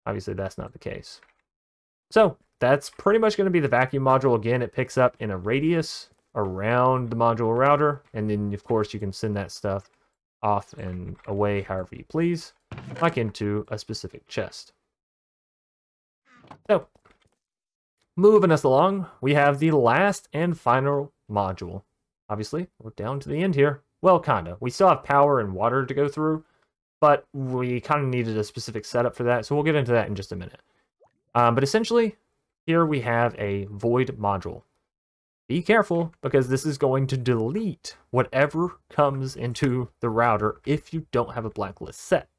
obviously that's not the case. So that's pretty much going to be the vacuum module. Again, it picks up in a radius around the module router, and then of course you can send that stuff off and away however you please, like into a specific chest. So, moving us along, we have the last and final module. Obviously, we're down to the end here. Well, kinda. We still have power and water to go through, but we kind of needed a specific setup for that, so we'll get into that in just a minute. But essentially, here we have a void module. Be careful, because this is going to delete whatever comes into the router if you don't have a blacklist set.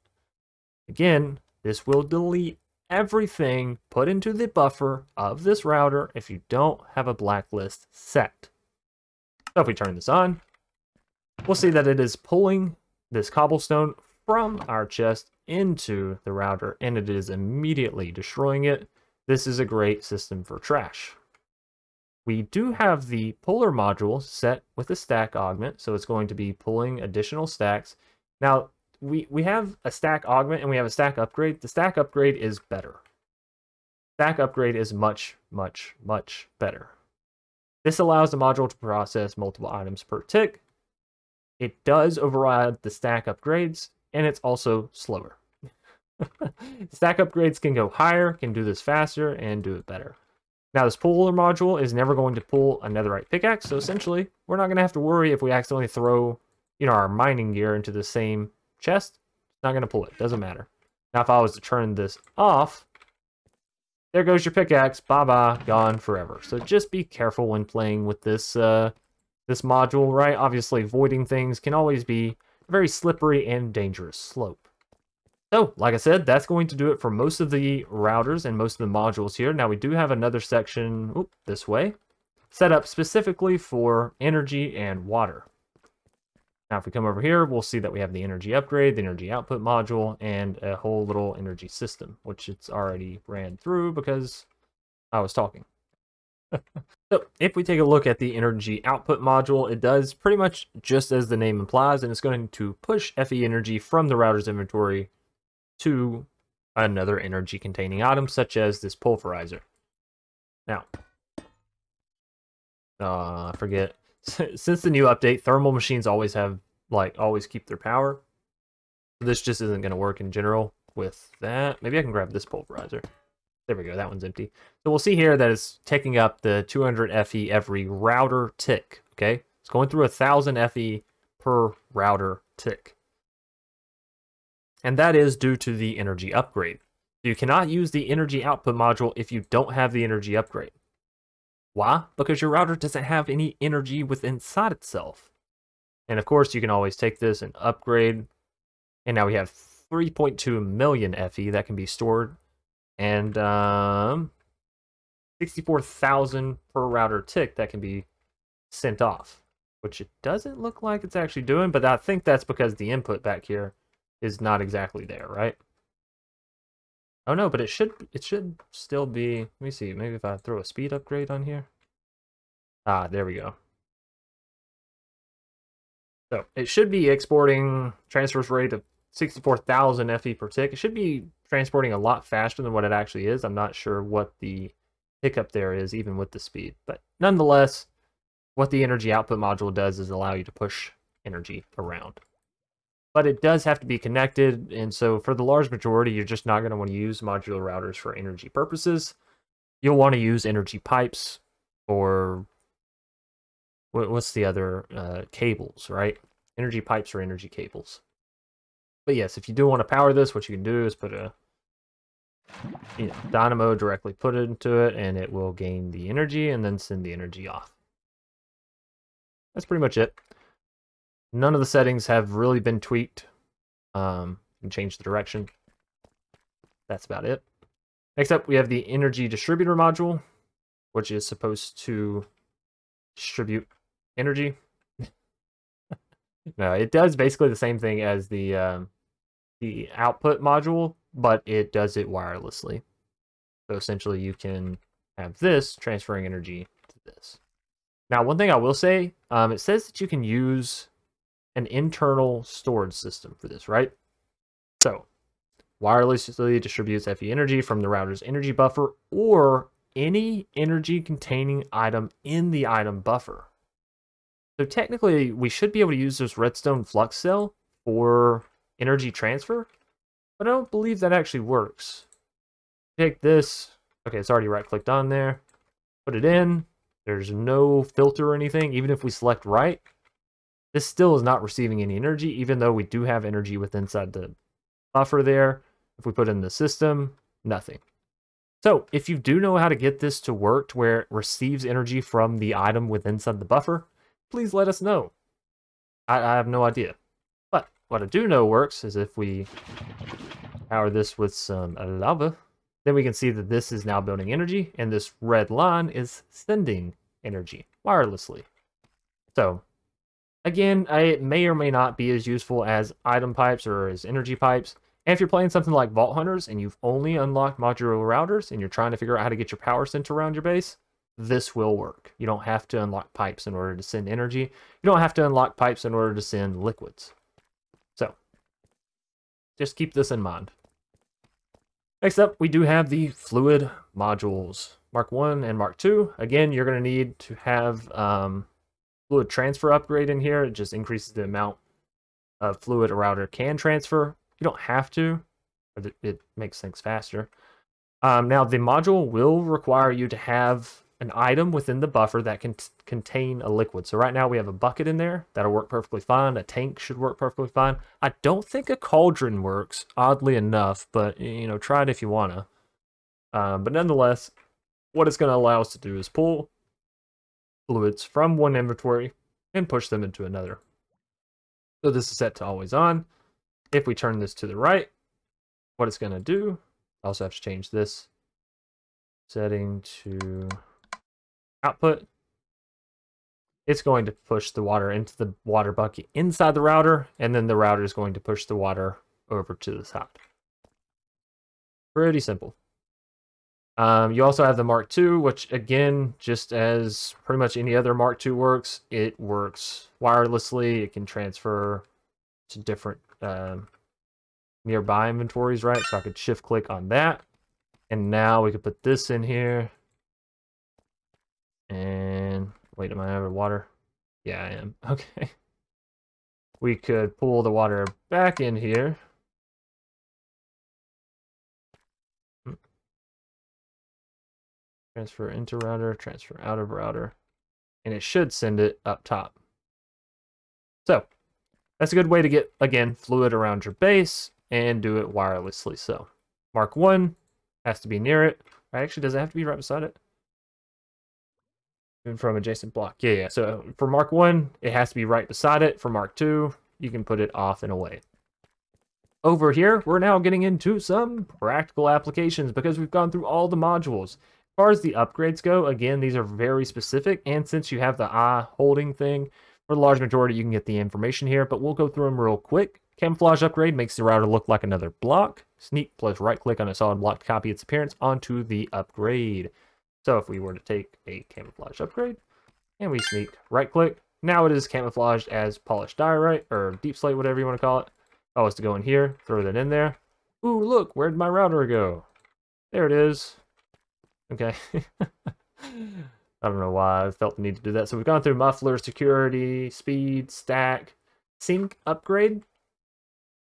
Again, this will delete everything put into the buffer of this router if you don't have a blacklist set. So if we turn this on, we'll see that it is pulling this cobblestone from our chest into the router, and it is immediately destroying it. This is a great system for trash. We do have the puller module set with a stack augment, so it's going to be pulling additional stacks. Now, we have a stack augment and we have a stack upgrade. The stack upgrade is better. Stack upgrade is much, much, much better. This allows the module to process multiple items per tick. It does override the stack upgrades, and it's also slower. Stack upgrades can go higher, can do this faster, and do it better. Now, this puller module is never going to pull a netherite pickaxe, so essentially, we're not going to have to worry if we accidentally throw, our mining gear into the same chest. It's not going to pull it. Doesn't matter. Now, if I was to turn this off, there goes your pickaxe. Bye-bye. Gone forever. So just be careful when playing with this, this module, right? Obviously, voiding things can always be a very slippery and dangerous slope. So, like I said, that's going to do it for most of the routers and most of the modules here. Now, we do have another section this way, set up specifically for energy and water. Now, if we come over here, we'll see that we have the energy upgrade, the energy output module, and a whole little energy system, which it's already ran through because I was talking. So, if we take a look at the energy output module, it does pretty much just as the name implies, and it's going to push FE energy from the router's inventory to another energy containing item, such as this pulverizer. Now, I forget. Since the new update, thermal machines always keep their power. This just isn't going to work in general with that. Maybe I can grab this pulverizer. There we go, that one's empty. So we'll see here that it's taking up the 200 FE every router tick, okay? It's going through 1,000 FE per router tick. And that is due to the energy upgrade. You cannot use the energy output module if you don't have the energy upgrade. Why? Because your router doesn't have any energy within inside itself. And of course, you can always take this and upgrade. And now we have 3.2 million FE that can be stored. And 64,000 per router tick that can be sent off. Which it doesn't look like it's actually doing, but I think that's because the input back here is not exactly there, right? Oh no, but it should still be. Let me see. Maybe if I throw a speed upgrade on here. Ah, there we go. So it should be exporting transfers rate of 64,000 FE per tick. It should be transporting a lot faster than what it actually is. I'm not sure what the hiccup there is, even with the speed. But nonetheless, what the energy output module does is allow you to push energy around. But it does have to be connected, and so for the large majority, you're just not going to want to use modular routers for energy purposes. You'll want to use energy pipes or what's the other cables, right? Energy pipes or energy cables. But yes, if you do want to power this, what you can do is put a dynamo directly put it into it, and it will gain the energy and then send the energy off. That's pretty much it. None of the settings have really been tweaked. You can change the direction. That's about it. Next up, we have the Energy Distributor Module, which is supposed to distribute energy. No, it does basically the same thing as the output module, but it does it wirelessly. So essentially, you can have this transferring energy to this. Now, one thing I will say, it says that you can use an internal storage system for this, right? So, wirelessly distributes FE energy from the router's energy buffer or any energy containing item in the item buffer. So technically, we should be able to use this redstone flux cell for energy transfer, but I don't believe that actually works. Take this. Okay, it's already right-clicked on there. Put it in. There's no filter or anything. Even if we select right, this still is not receiving any energy, even though we do have energy within inside the buffer there. If we put in the system, nothing. So if you do know how to get this to work to where it receives energy from the item within inside the buffer, please let us know. I have no idea. But what I do know works is if we power this with some lava, then we can see that this is now building energy, and this red line is sending energy wirelessly. So again, it may or may not be as useful as item pipes or as energy pipes. And if you're playing something like Vault Hunters and you've only unlocked modular routers and you're trying to figure out how to get your power sent around your base, this will work. You don't have to unlock pipes in order to send energy. You don't have to unlock pipes in order to send liquids. So, just keep this in mind. Next up, we do have the fluid modules, Mark 1 and Mark 2. Again, you're going to need to have fluid transfer upgrade in here. It just increases the amount of fluid a router can transfer. You don't have to, but it makes things faster. Now, the module will require you to have an item within the buffer that can contain a liquid. So right now we have a bucket in there. That'll work perfectly fine. A tank should work perfectly fine. I don't think a cauldron works, oddly enough, but, try it if you want to. But nonetheless, what it's going to allow us to do is pull fluids from one inventory and push them into another. So this is set to always on. If we turn this to the right, what it's going to do, I also have to change this setting to output. It's going to push the water into the water bucket inside the router, and then the router is going to push the water over to the side. Pretty simple. You also have the Mark II, which again, just as pretty much any other Mark II works, it works wirelessly. It can transfer to different nearby inventories, right? So I could shift click on that. And now we could put this in here. And wait, am I out of water? Yeah, I am. Okay. We could pull the water back in here. Transfer into router, transfer out of router. And it should send it up top. So, that's a good way to get, again, fluid around your base and do it wirelessly. So, Mark 1 has to be near it. Actually, does it have to be right beside it? Even from adjacent block. Yeah. So, for Mark 1, it has to be right beside it. For Mark 2, you can put it off and away. Over here, we're now getting into some practical applications because we've gone through all the modules. As far as the upgrades go, again, these are very specific, and since you have the eye holding thing, for the large majority, you can get the information here, but we'll go through them real quick. Camouflage upgrade makes the router look like another block. Sneak plus right-click on a solid block to copy its appearance onto the upgrade. So if we were to take a camouflage upgrade, and we sneak right-click, now it is camouflaged as polished diorite, or deep slate, whatever you want to call it. If I was to go in here, throw that in there. Ooh, look, where'd my router go? There it is. Okay. I don't know why I felt the need to do that. So we've gone through muffler, security, speed, stack, sync upgrade.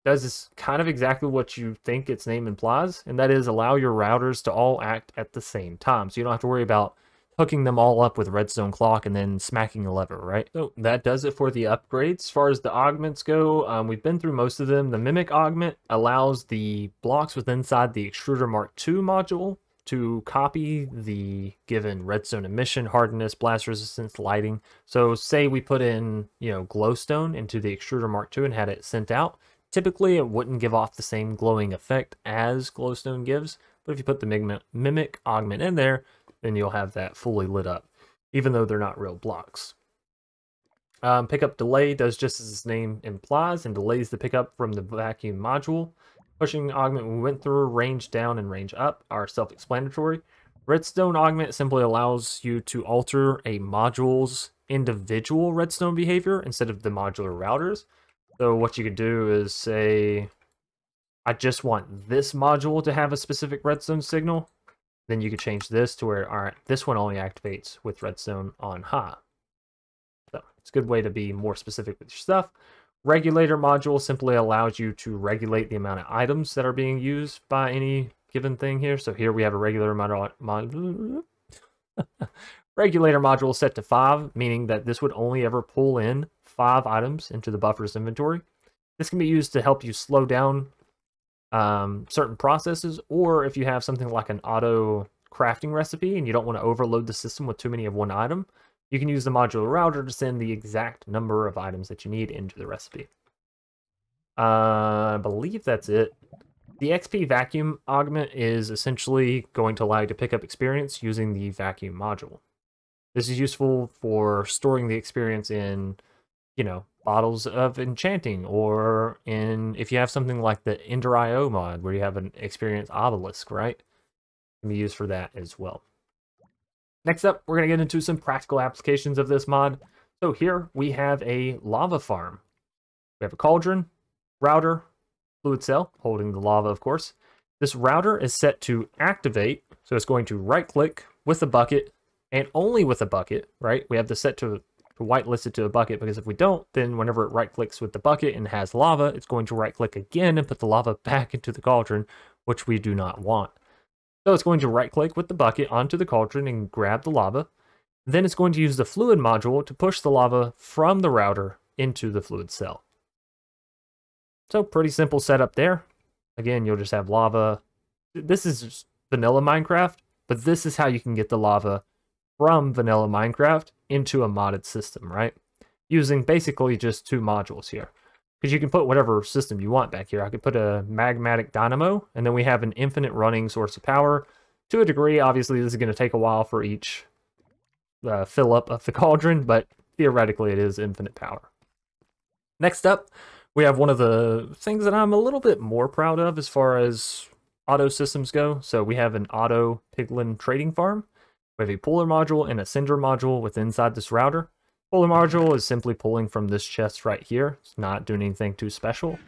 Does this kind of exactly what you think its name implies, and that is allow your routers to all act at the same time. So you don't have to worry about hooking them all up with redstone clock and then smacking a lever, right? So that does it for the upgrades. As far as the augments go, we've been through most of them. The Mimic augment allows the blocks within inside the Extruder Mark II module to copy the given redstone emission, hardness, blast resistance, lighting. So say we put in, glowstone into the Extruder Mark II and had it sent out. Typically, it wouldn't give off the same glowing effect as glowstone gives, but if you put the Mimic augment in there, then you'll have that fully lit up, even though they're not real blocks. Pickup delay does just as its name implies and delays the pickup from the vacuum module. Pushing augment we went through, range down and range up are self-explanatory. Redstone augment simply allows you to alter a module's individual redstone behavior instead of the modular routers. So what you could do is say, I just want this module to have a specific redstone signal. Then you could change this to where, all right, this one only activates with redstone on high. So it's a good way to be more specific with your stuff. Regulator module simply allows you to regulate the amount of items that are being used by any given thing here. So here we have a regulator regulator module set to 5, meaning that this would only ever pull in 5 items into the buffer's inventory. This can be used to help you slow down certain processes, or if you have something like an auto crafting recipe and you don't want to overload the system with too many of one item, you can use the modular router to send the exact number of items that you need into the recipe. I believe that's it. The XP vacuum augment is essentially going to allow you to pick up experience using the vacuum module. This is useful for storing the experience in, bottles of enchanting, or if you have something like the Ender IO mod where you have an experience obelisk, right? It can be used for that as well. Next up, we're going to get into some practical applications of this mod. So here we have a lava farm. We have a cauldron, router, fluid cell, holding the lava, of course. This router is set to activate, so it's going to right-click with a bucket, and only with a bucket, right? We have this set to whitelist it to a bucket, because if we don't, then whenever it right-clicks with the bucket and has lava, it's going to right-click again and put the lava back into the cauldron, which we do not want. So it's going to right-click with the bucket onto the cauldron and grab the lava. Then it's going to use the fluid module to push the lava from the router into the fluid cell. So pretty simple setup there. Again, you'll just have lava. This is just vanilla Minecraft, but this is how you can get the lava from vanilla Minecraft into a modded system, right? Using basically just 2 modules here. Because you can put whatever system you want back here. I could put a magmatic dynamo, and then we have an infinite running source of power. To a degree, obviously this is going to take a while for each fill up of the cauldron, but theoretically it is infinite power. Next up, we have one of the things that I'm a little bit more proud of as far as auto systems go. So we have an auto Piglin trading farm. We have a puller module and a sender module within inside this router. Puller module is simply pulling from this chest right here. It's not doing anything too special.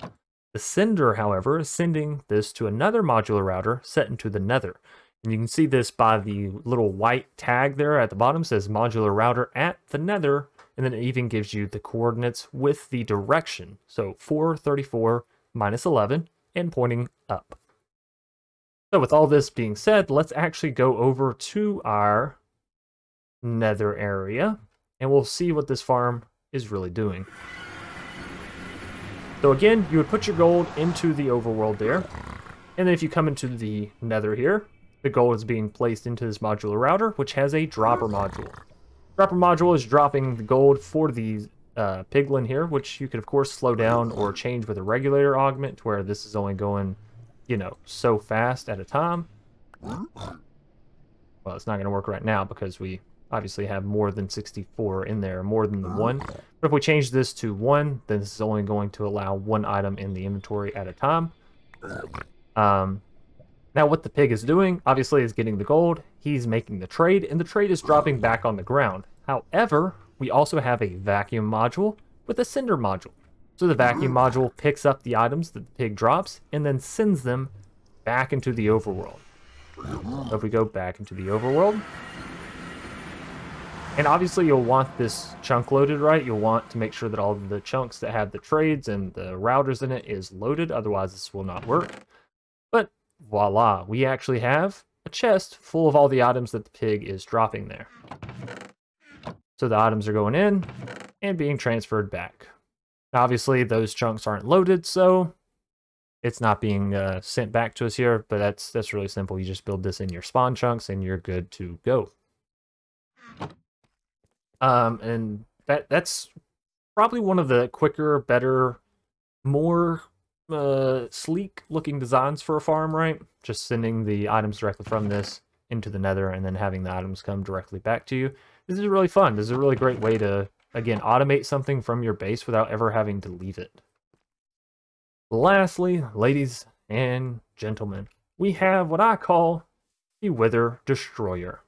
The sender, however, is sending this to another modular router set into the nether. And you can see this by the little white tag there at the bottom. It says modular router at the nether. And then it even gives you the coordinates with the direction. So 434 minus 11 and pointing up. So with all this being said, let's actually go over to our nether area and we'll see what this farm is really doing. So again, you would put your gold into the overworld there. And then if you come into the nether here, the gold is being placed into this modular router, which has a dropper module. Dropper module is dropping the gold for the piglin here, which you could of course slow down or change with a regulator augment to where this is only going, so fast at a time. Well, it's not going to work right now because we obviously have more than 64 in there, more than the 1. But if we change this to 1, then this is only going to allow 1 item in the inventory at a time. Now what the pig is doing, obviously, is getting the gold. He's making the trade, and the trade is dropping back on the ground. However, we also have a vacuum module with a sender module. So the vacuum module picks up the items that the pig drops and then sends them back into the overworld. So if we go back into the overworld, and obviously you'll want this chunk loaded, right? You'll want to make sure that all of the chunks that have the trades and the routers in it is loaded, otherwise this will not work. But voila, we actually have a chest full of all the items that the pig is dropping there. So the items are going in and being transferred back. Now, obviously, those chunks aren't loaded, so it's not being sent back to us here, but that's really simple. You just build this in your spawn chunks and you're good to go. And that's probably one of the quicker, better, more sleek looking designs for a farm, right? Just sending the items directly from this into the nether and then having the items come directly back to you. This is really fun. This is a really great way to, again, automate something from your base without ever having to leave it. Lastly, ladies and gentlemen, we have what I call the Wither Destroyer.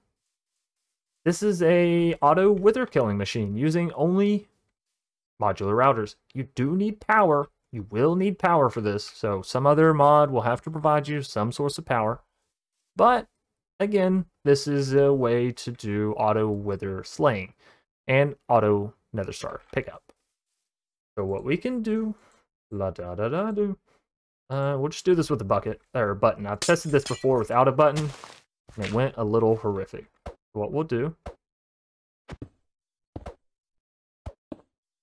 This is a auto wither killing machine using only modular routers. You do need power. You will need power for this, so some other mod will have to provide you some source of power. But again, this is a way to do auto wither slaying and auto nether star pickup. So what we can do, we'll just do this with a bucket or a button. I've tested this before without a button, and it went a little horrific. What we'll do,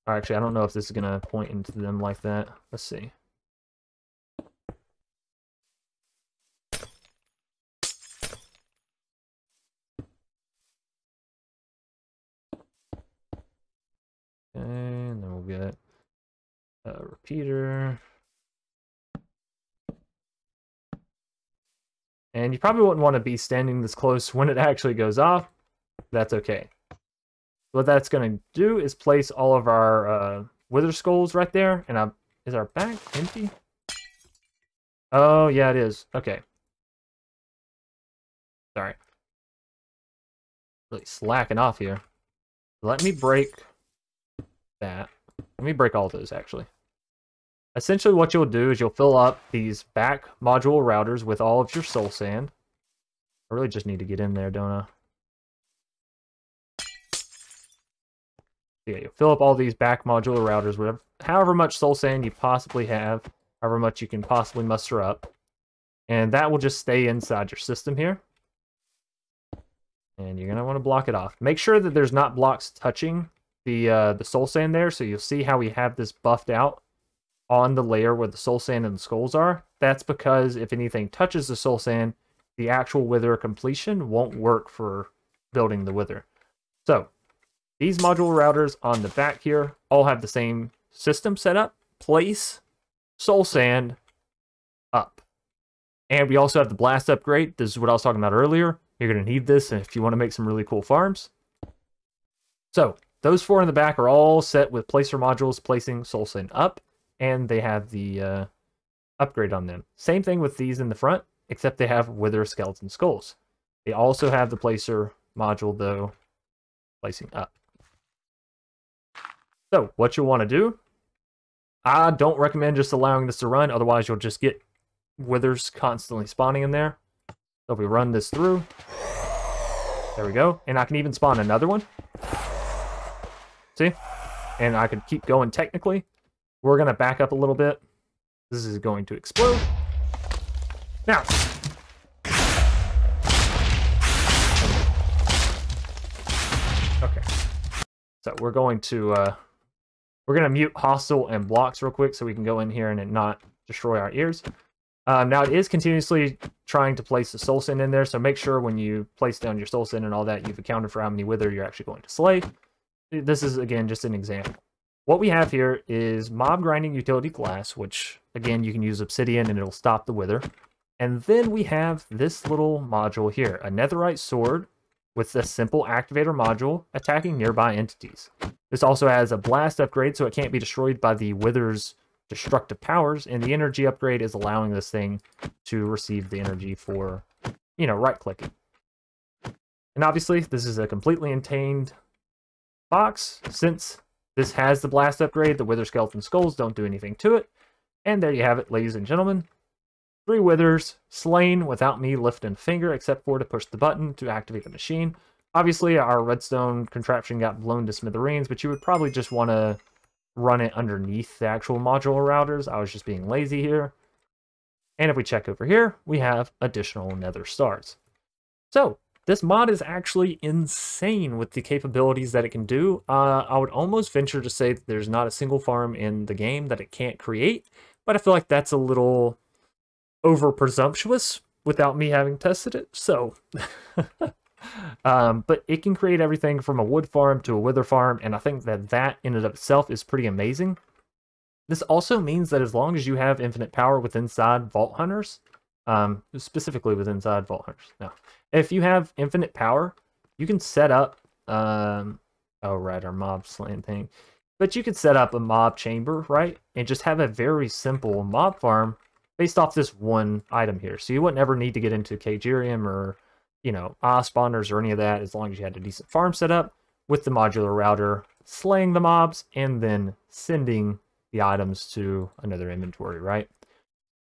actually, I don't know if this is gonna point into them like that. Let's see. And then we'll get a repeater. And you probably wouldn't want to be standing this close when it actually goes off. That's okay. What that's going to do is place all of our wither skulls right there. And is our back empty? Oh, yeah, it is. Okay. Sorry. Really slacking off here. Let me break that. Let me break all those, actually. Essentially, what you'll do is you'll fill up these back module routers with all of your soul sand. I really just need to get in there, don't I? Yeah, you'll fill up all these back modular routers with however much soul sand you possibly have, however much you can possibly muster up. And that will just stay inside your system here. And you're going to want to block it off. Make sure that there's not blocks touching the soul sand there, so you'll see how we have this buffed out on the layer where the soul sand and the skulls are. That's because if anything touches the soul sand, the actual wither completion won't work for building the wither. So these modular routers on the back here all have the same system set up. Place soul sand up. And we also have the blast upgrade. This is what I was talking about earlier. You're going to need this if you want to make some really cool farms. So those four in the back are all set with placer modules placing soul sand up. And they have the upgrade on them. Same thing with these in the front, except they have wither skeleton skulls. They also have the placer module, though, placing up. So, what you'll want to do, I don't recommend just allowing this to run, otherwise you'll just get withers constantly spawning in there. So if we run this through, there we go. And I can even spawn another one. See? And I could keep going technically. We're going to back up a little bit. This is going to explode. Now. Okay. So we're going to mute hostile and blocks real quick so we can go in here and it not destroy our ears. Now it is continuously trying to place the soul sand in there, so make sure when you place down your soul sand and all that, you've accounted for how many wither you're actually going to slay. This is, again, just an example. What we have here is mob grinding utility glass, which, again, you can use obsidian and it'll stop the wither. And then we have this little module here, a netherite sword with a simple activator module attacking nearby entities. This also has a blast upgrade, so it can't be destroyed by the wither's destructive powers, and the energy upgrade is allowing this thing to receive the energy for, right-clicking. And obviously, this is a completely contained box. Since this has the blast upgrade, the wither skeleton skulls don't do anything to it. And there you have it, ladies and gentlemen. 3 withers slain without me lifting a finger, except for to push the button to activate the machine. Obviously, our redstone contraption got blown to smithereens, but you would probably just want to run it underneath the actual modular routers. I was just being lazy here. And if we check over here, we have additional nether stars. So this mod is actually insane with the capabilities that it can do. I would almost venture to say that there's not a single farm in the game that it can't create, but I feel like that's a little over presumptuous without me having tested it. So, but it can create everything from a wood farm to a wither farm, and I think that that in and of itself is pretty amazing. This also means that as long as you have infinite power with inside Vault Hunters, specifically with inside Vault Hunters, no, if you have infinite power, you can set up, oh right, our mob slaying thing, but you could set up a mob chamber, right, and just have a very simple mob farm based off this one item here. So you wouldn't ever need to get into Cagerium or, you know, spawners or any of that, as long as you had a decent farm set up with the modular router, slaying the mobs, and then sending the items to another inventory, right?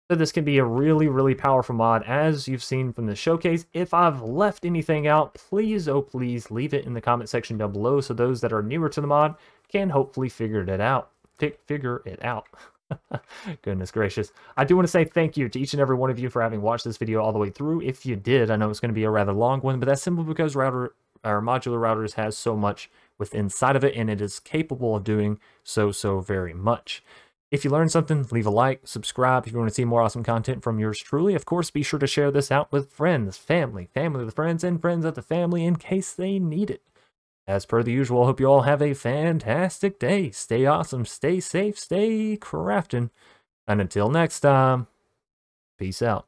So this can be a really, really powerful mod, as you've seen from the showcase. If I've left anything out, please, oh please, leave it in the comment section down below so those that are newer to the mod can hopefully figure it out. Goodness gracious. I do want to say thank you to each and every one of you for having watched this video all the way through. If you did, I know it's going to be a rather long one, but that's simply because Modular Routers has so much within inside of it, and it is capable of doing so very much. If you learned something, leave a like, subscribe if you want to see more awesome content from yours truly. Of course, be sure to share this out with friends, family of the friends, and friends of the family in case they need it. As per the usual, I hope you all have a fantastic day. Stay awesome, stay safe, stay crafting. And until next time, peace out.